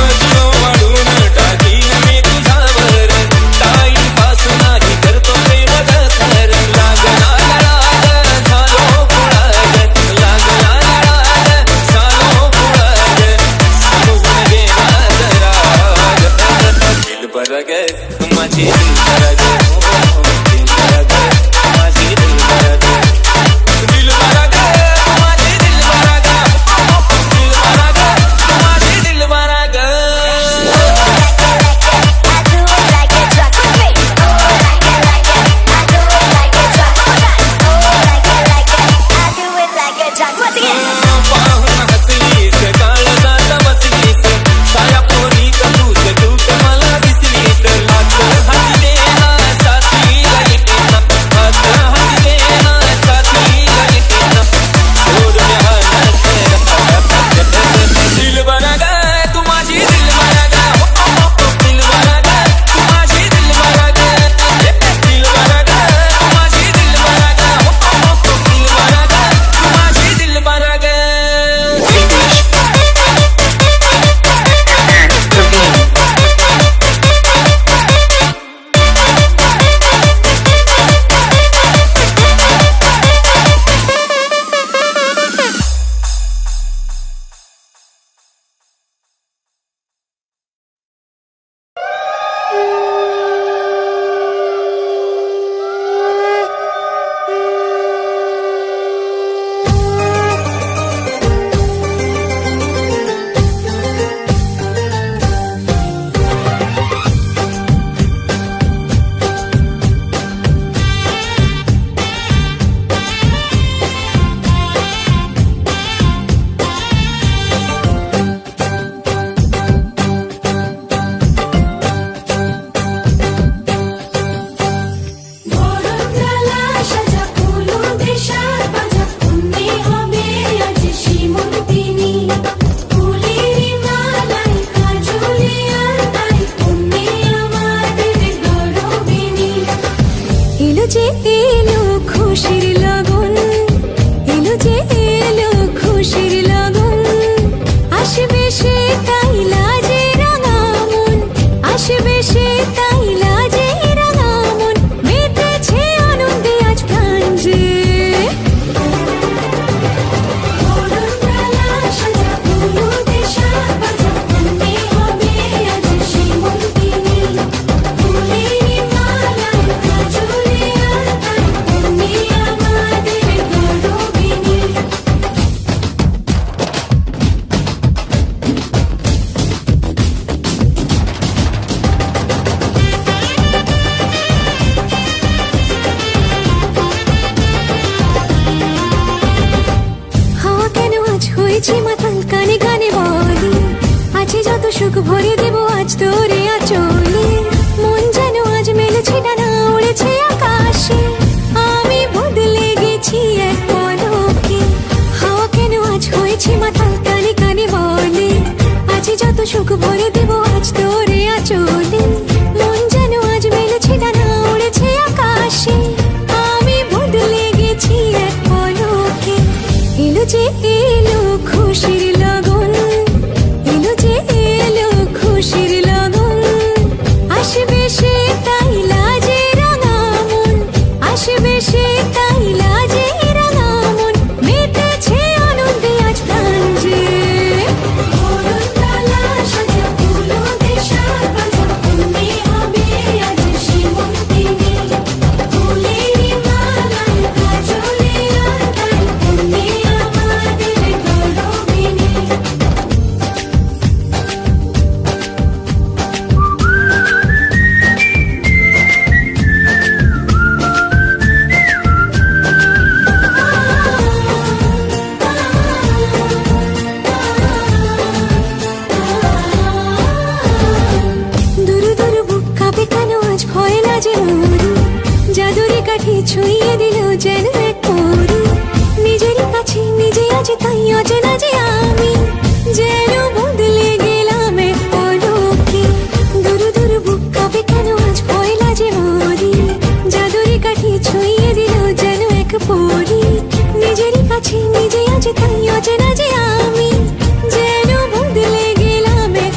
সুখ ভরে দেব আজ তোরে আচলে মন যেন আজ মেলেছে ডানা উড়েছে আকাশে আমি বদলে গেছি এক পলকে হাওয়া কেন আজ হয়েছে মাতাল কানে কানে বলে আজ যত সুখ ভরে দেব আজ তোরে আচলে মন যেন আজ মেলেছে ডানা উড়েছে আকাশে আমি বদলে গেছি এক পলকে এলো যে এলো খুশির লগন এলো যে এলো খুশির লগন আসবে সে তাই লাজে রাঙা মন আসবে সে তাই লাজে রাঙা মন মেতেছে আনন্দে আজ প্রাণ যে তালা সাজা ফুলো দেশার বাজা তুমি হবে আজ শিমন্তিনী ফুলেরই মালায় কাজলে আলতায় তুমি আমাদের গৌরবিনী দুরু দুরু বুক কাঁপে কেন আজ ভয় লাজে মরি জাদুরি কাঠি ছুঁয়ে দিল যেন এক পরি নিজেরই কাছে নিজে আছে তাই অচেনা যে আমি যেন বদলে গেলাম এক পলকে দুরু দুরু বুক কাঁপে কেন আজ ভয় লাজে মরি জাদুরি কাঠি ছুঁয়ে দিল যেন এক পরি নিজেরই কাছে নিজে আছে তাই অচেনা যে আমি যেন বদলে গেলাম এক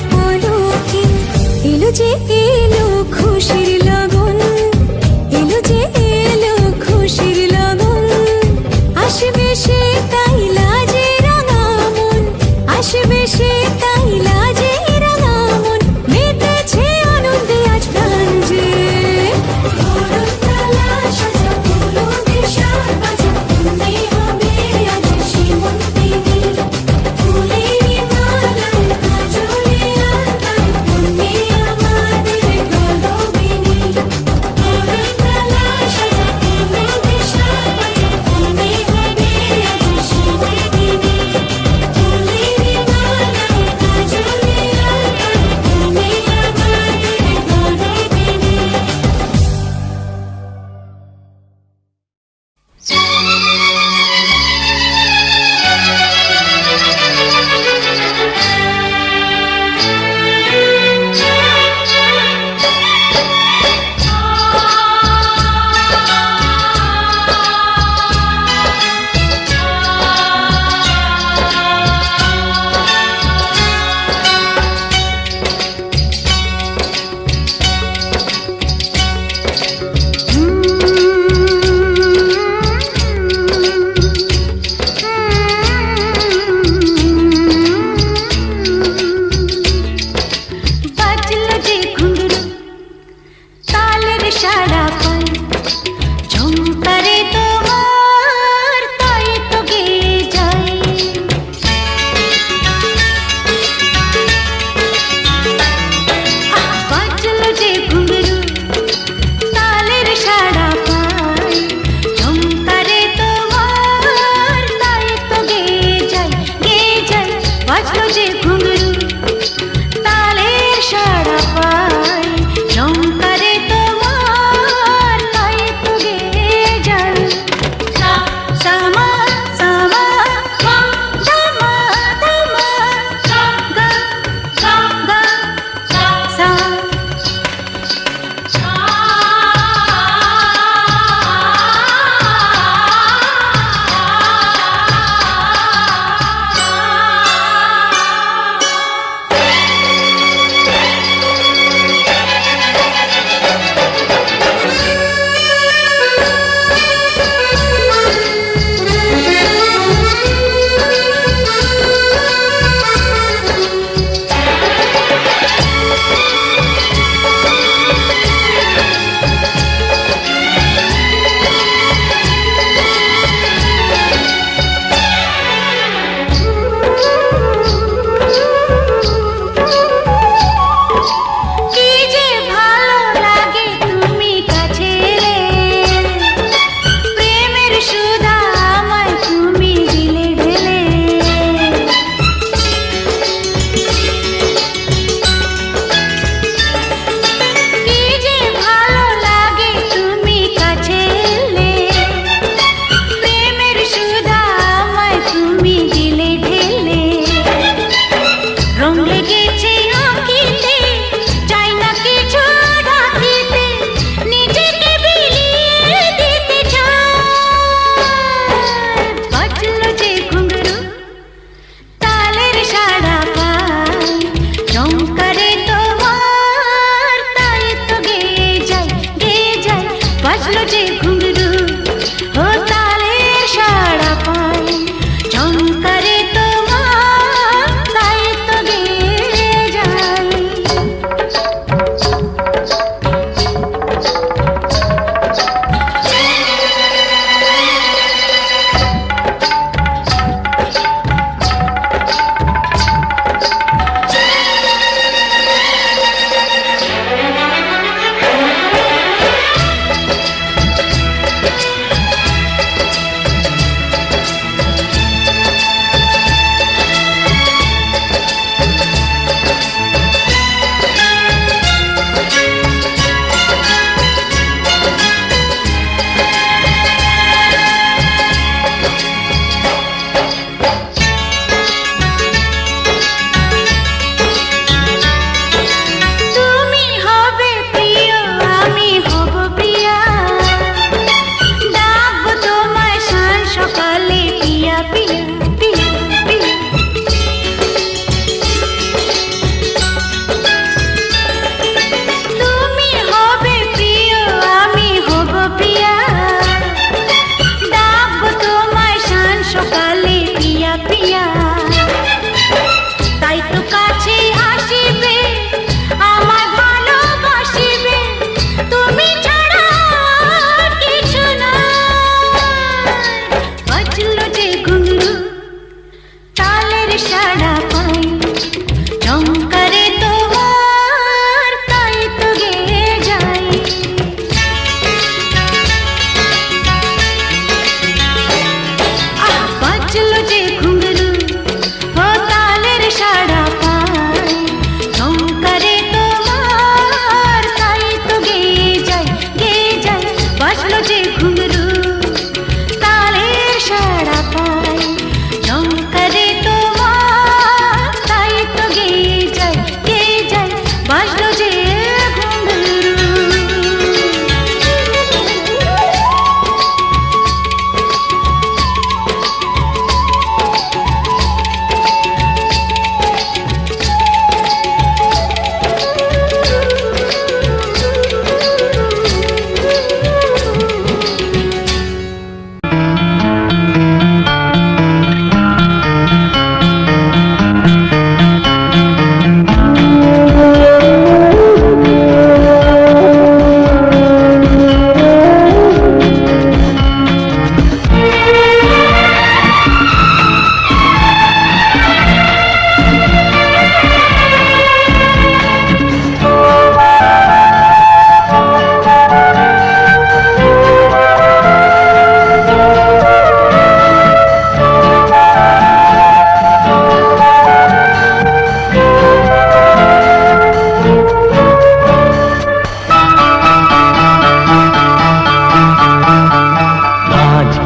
সাড়া পাই ঝুমকারে তোমার তাই তো গেয়ে যাই বাজলো যে ঘুঙরু তালের সাড়া পাই ঝুমকারে তোমার তাই তো গেয়ে যাই বাজলো যে ঘুঙরু তালের সাড়া পাই ঝুমকারে তোমার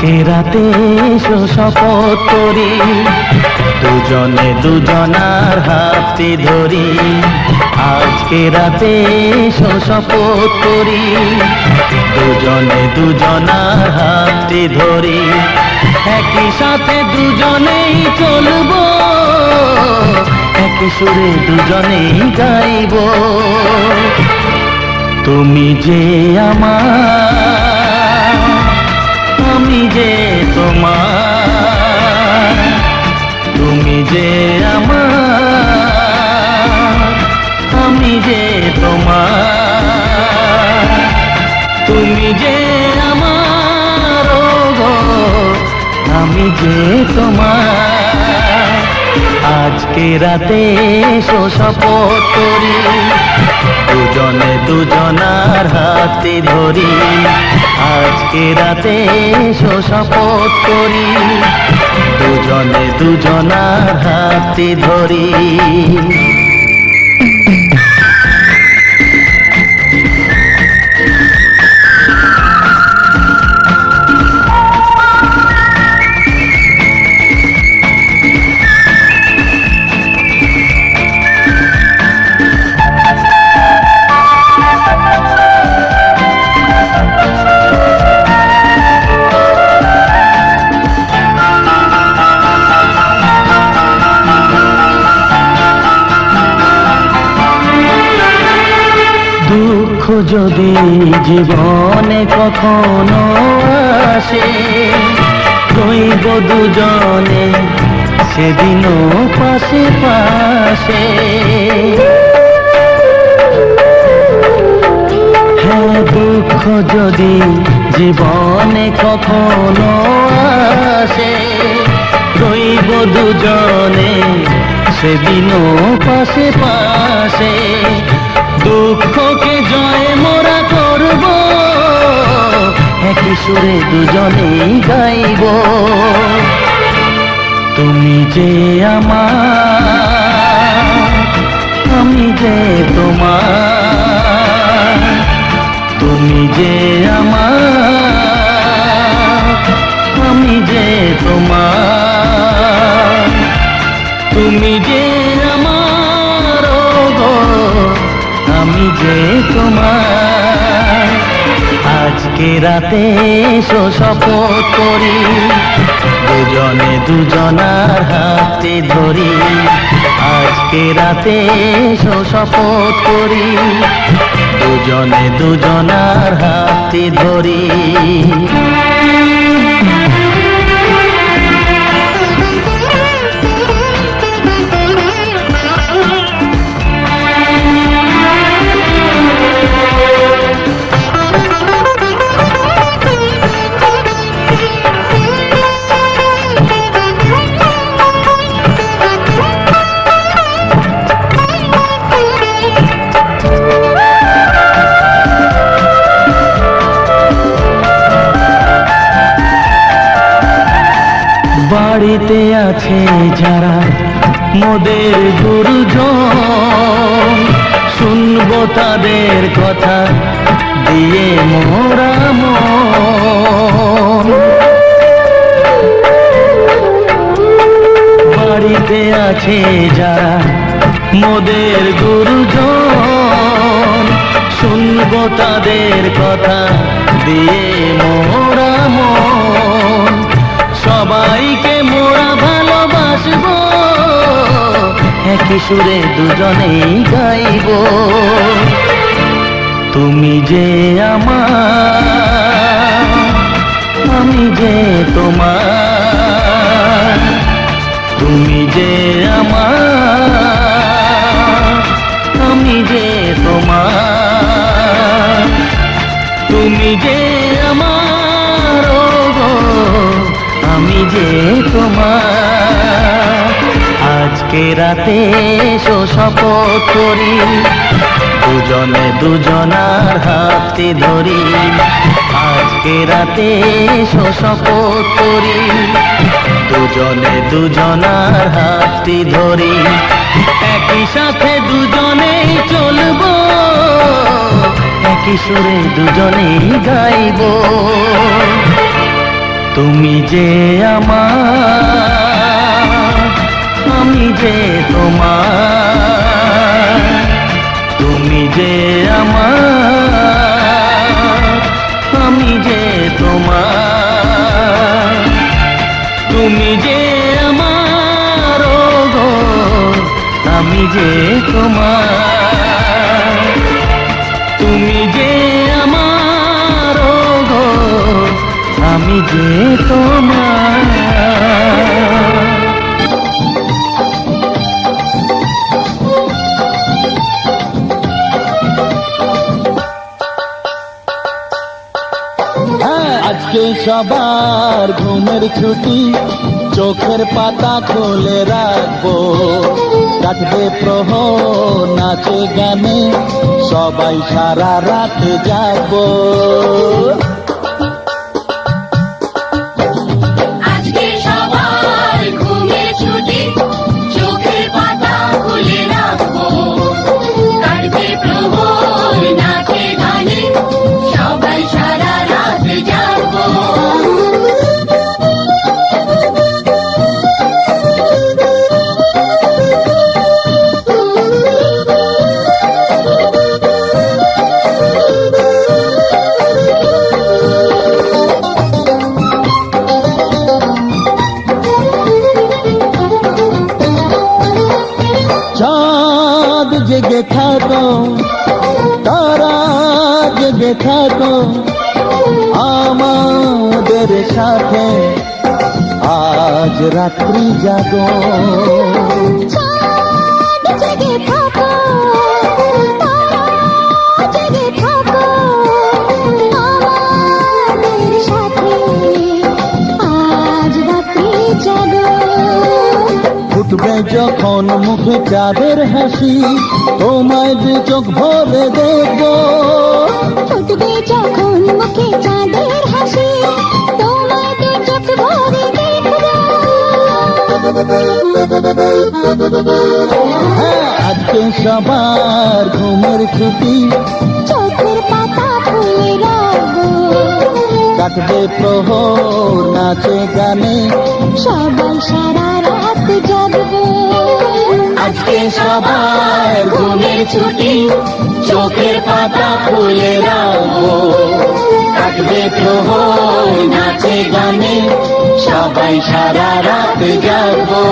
আজকে রাতে এসো শপথ করি, দুজনে দুজনার হাতে ধরি। আজকে রাতে এসো শপথ করি, দুজনে দুজনার হাতে ধরি। একই সাথে দুজনেই চলবো, একই সুরে দুজনেই গাইব। তুমি যে আমার, আমি যে তোমার। তুমি যে আমার, আমি যে তোমার। তুমি যে আমার, গো আমি যে তোমার। আজকে রাতে এসো শপথ করি, দুজনে দুজনার হাতে ধরি। আজকে রাতে এসো শপথ করি, দুজনে দুজনার হাতে ধরি। দুঃখ যদি জীবনে কখনো আসে, রইব দুজনে সেদিনও পাশে পাশে। হ্যাঁ, দুঃখ যদি জীবনে কখনো আসে, রইব দুজনে সেদিনও পাশে পাশে। দুঃখকে জয় মোরা করব, একই সুরে দুজনেই গাইব। তুমি যে আমার, আমি যে তোমার। তুমি যে আমার, আমি যে তোমার। তুমি যে আমার, গো আমি যে তোমার। আজকে রাতে এসো শপথ করি, দুজনে দুজনার হাতে ধরি। আজকে রাতে এসো শপথ করি, দুজনে দুজনার হাতে ধরি। বাড়িতে আছে যারা মোদের গুরুজন, শুনবো তাদের কথা দিয়ে মোরা মন। বাড়িতে আছে যারা মোদের গুরুজন, শুনবো তাদের কথা দিয়ে মোরা মন। সবাইকে মোরা ভালোবাসবো, একই সুরে দুজনেই গাইব। তুমি যে আমার, আমি যে তোমার। তুমি যে আমার, আমি যে তোমার। তুমি যে আমার, গো আমি যে তোমার। আজকে রাতে এসো শপথ করি, দুজনে দুজনার হাতে ধরি। আজকে রাতে এসো শপথ করি, দুজনে দুজনার হাতে ধরি। একই সাথে দুজনেই চলবো, একই সুরে দুজনেই গাইব। তুমি যে আমার, আমি যে তোমার, তুমি যে আমার, আমি যে তোমার, তুমি যে আমার, ও গো আমি যে তোমার, তুমি যে আমার, ও গো আমি যে তোমার। আজকে সবার ঘুমের ছুটি, চোখের পাতা খুলে রাখবো, কাটবে প্রহর নাচে গানে, সবাই সারা রাত জাগবো। আজকে সবার ঘুমের ছুটি, চোখের পাতা খুলে রাখবো, কাটবে প্রহর নাচে গানে, সবাই সারা রাত জাগবো। চাঁদ জেগে থাকো, তারা জেগে থাকো, আমাদের সাথে আজ রাত্রি জাগো। চাঁদ জেগে থাকো, তারা জেগে থাকো, আমাদের সাথে আজ রাত্রি জাগো। ফুটবে যখন মুখে চাঁদের হাসি, তোমায় যে চোখ ভরে দেখবো, ফুটবে যখন মুখে চাঁদের হাসি, তোমায় তো চোখ ভরে দেখবো। হ্যাঁ আজকে সবার ঘুমের ছুটি, চোখের পাতা খুলে রাখবো, কাটবে প্রহর নাচে গানে, সবাই সারা রাত জাগবো। আজকে সবার ঘুমের ছুটি, চোখের পাতা খুলে রাখবো, কাটবে প্রহর নাচে গানে, সবাই সারা রাত জাগবো।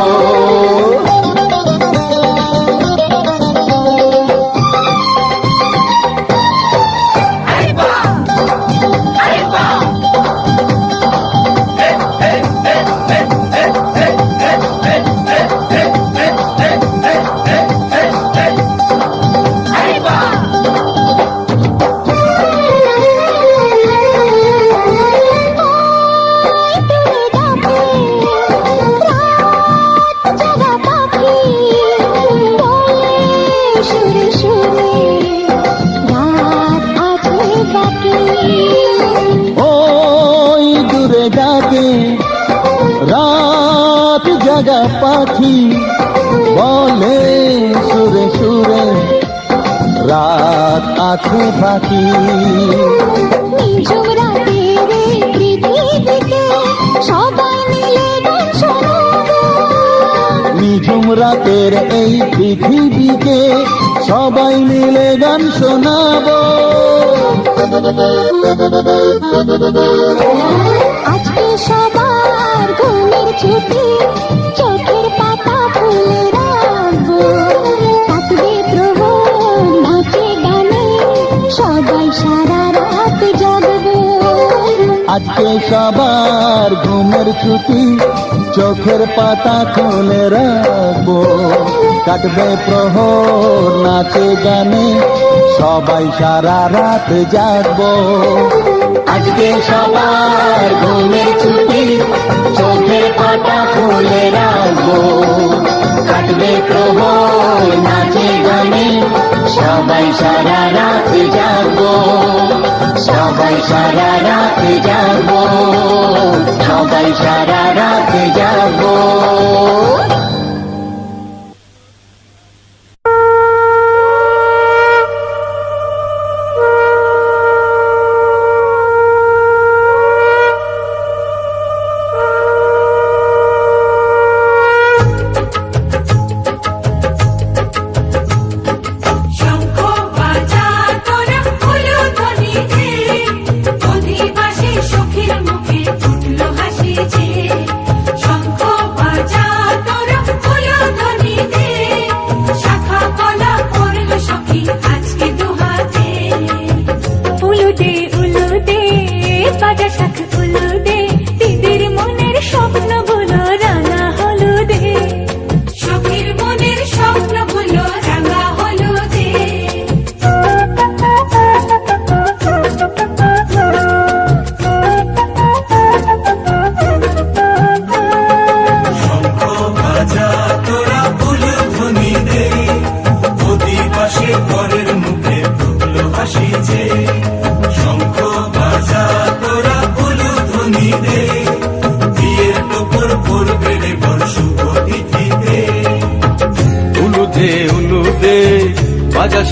ওই দূরে ডাকে রাত জাগা পাখি, বলে সুরে সুরে রাত আছে বাকি। নিঝুম রাতের এই পৃথিবীতে সবাই মিলে গান শোনাবো। নিঝুম রাতের এই পৃথিবীকে সবাই মিলে গান শোনাবো। আজকে সবার ঘুমের ছুটি, চোখের পাতা খুলে রাখবো, কাটবে প্রহর নাচে গানে, সবাই সারা রাত জাগবো। আজকে সবার ঘুমের ছুটি, চোখের পাতা খুলে রাখবো, কাটবে প্রহর নাচে গানে, সবাই সারা রাত জাগবো। আজকে সবার ঘুমের ছুটি, চোখের পাতা খুলে রাখবো, কাটবে প্রহর নাচে গানে, সবাই সারা রাত জাগবো, সবাই সারা রাত জাগবো, সবাই সারা রাত জাগবো।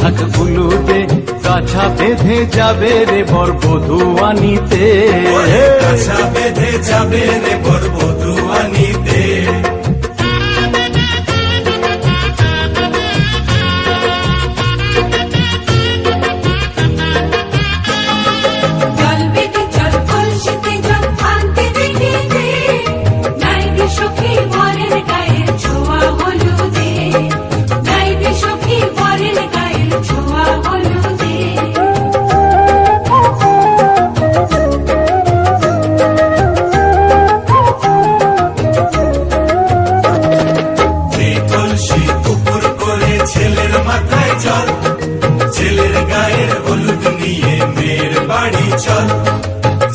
থাক উলুদে, কাছা বেঁধে যাবে রে বর বধূ আনিতে। কাছা বেঁধে যাবে রে বর বধূ আনিতে। জল বেঁধে চল কলসিতে জল আনতে দেখিতে, নাইবে সখী বরের গায়ের ছোঁয়া হলুদে, নাইবে সখী বরের গায়ের ছোঁয়া হলুদে। কলসি উপর করে ছেলের মাথায় জল, ছেলের গায়ের হলুদ নিয়ে মেয়ের বাড়ি চল,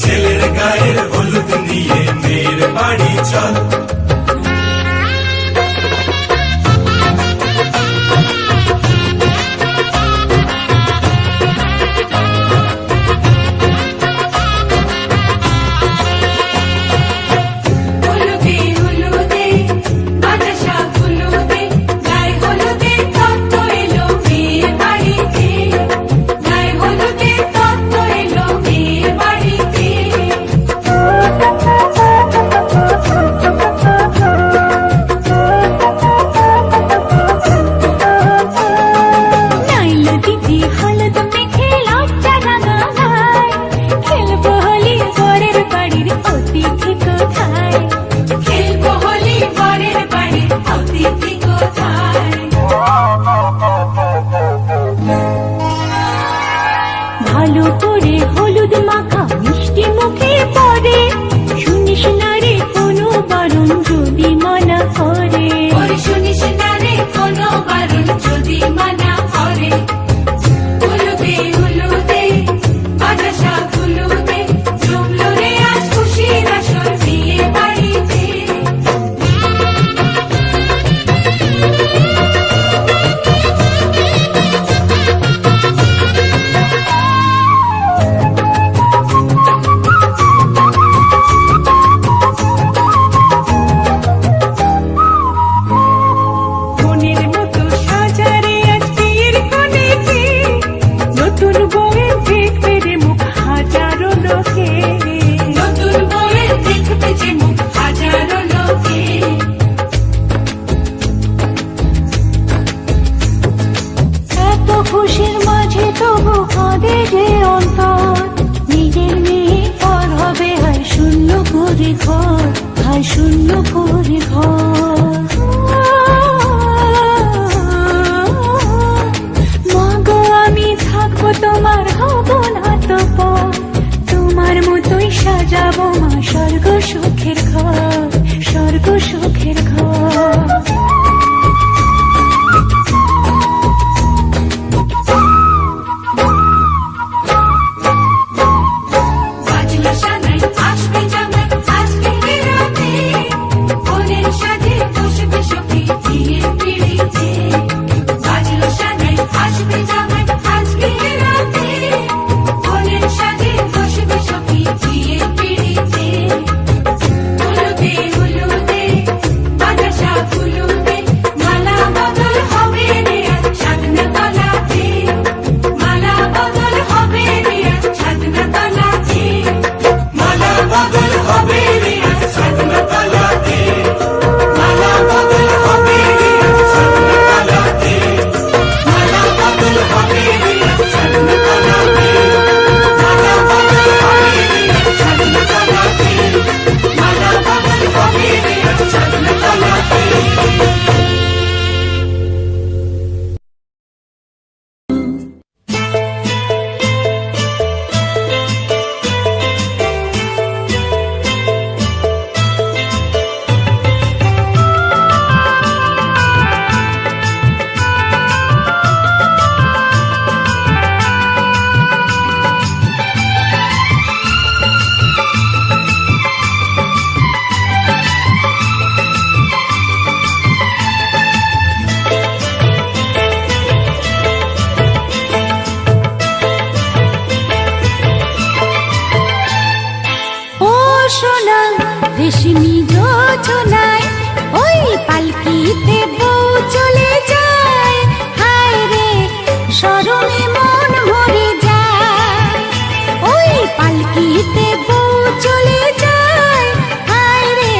ছেলের গায়ের হলুদ নিয়ে মেয়ের বাড়ি চল। হলুদে হলুদে বাতাসা হলুদে, গায়ে হলুদে তত্ত্ব এলো মেয়ের বাড়িতে, গায়ে হলুদে তত্ত্ব এলো মেয়ের বাড়িতে। নাইলো দিদি হলুদ মেখে লজ্জা রাঙায়, খেলবো হোলি বরের বাড়ির অতিথি কোথায়, খেলবো হোলি বরের বাড়ির অতিথি কোথায়। ভালো করে হলুদ মাখা মিষ্টি মুখে পড়ে, শুনিস না রে কোনো বারণ যদি মানা করে, শুনিস না রে কোনো বারণ যদি মানা করে। হলুদে হলুদে বাতাসা হলুদে, জমলো রে আজ খুশির আসর বিয়ে বাড়িতে। মনের মতো সাজারে আজ বিয়ের কোণেতে, নতুন বউয়ের দেখবে রে মুখ হাজারো লোকে, নতুন বউয়ের দেখবে যে মুখ হাজারো লোকে। এত খুশির মাঝে তবু কাঁদে যে অন্তর, নিজের মেয়ে পর হবে হায় শূন্য করে ঘর, হায় শূন্য করে ঘর। মাগো আমি থাকবো তোমার, হব না তো পর, তোমার মতোই সাজাবো মা স্বর্গ সুখের ঘর, স্বর্গ সুখের ঘর। বাজলো সানাই আসবে জামাই আজকে রাতে, বোনের সাথে বসবে সখী বিয়ের পিড়িতে। বাজলো সানাই আসবে জামাই আজকে রাতে, বোনের সাথে বসবে সখী বিয়ের পিড়িতে। হলুদে হলুদে বাতাসা হলুদে, মালা বদল হবে রে আজ সাধনা তলাতে, মালা বদল হবে রে আজ সাধনা তলাতে, মালা বদল হবে রে আজ সাধনা তলাতে, মালা বদল হবে রে আজ সাধনা তলাতে, মালা বদল হবে রে আজ সাধনা তলাতে, মালা বদল হবে রে আজ সাধনা তলাতে, মালা বদল হবে রে আজ সাধনা তলাতে। রেশমি যোজনায় ওই পালকিতে বউ চলে যায়, হায় রে সর পালকিতে বউ চলে যায়, হায় রে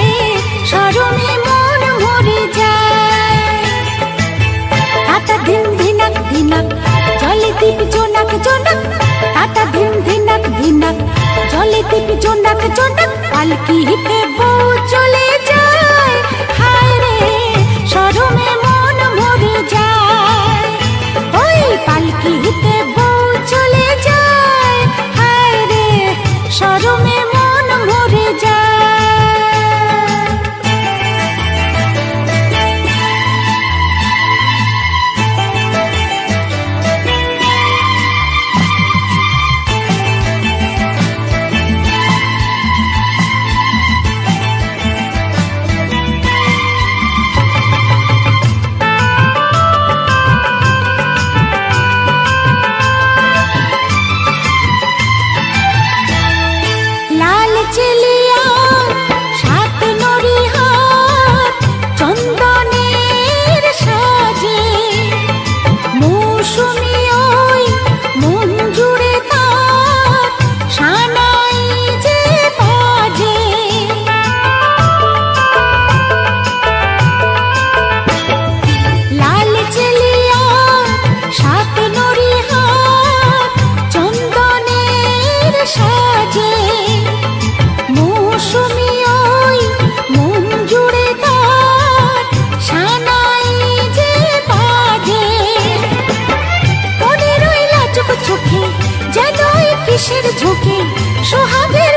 শরমে মন মরে যায়। টাটা ধিন ধিনাক ধিনাক জলে দীপ জোনাক জোনাক, টাটা ধিন ধিনাক ধিনাক জলে দীপ জোনাক জোনাক, পালকিতে বউ চলে যায়, হায় রে শরমে মন মরে যায়। ওই পালকিতে বউ চলে যায়, হায় রে শরমে মন মরে যায়। লাল চেলিয়া সাত নরিহার চন্দনের সাজে, মৌসুমি ওই মন জুড়ে তার সানাই যে বাজে। লাল চেলিয়া সাত নরিহার চন্দনের সাজে, মৌসুমি ওই মন জুড়ে তার সানাই যে বাজে। মনে রইলা চোখ চোখে যেন কিসের ঝোঁকে সোহাগের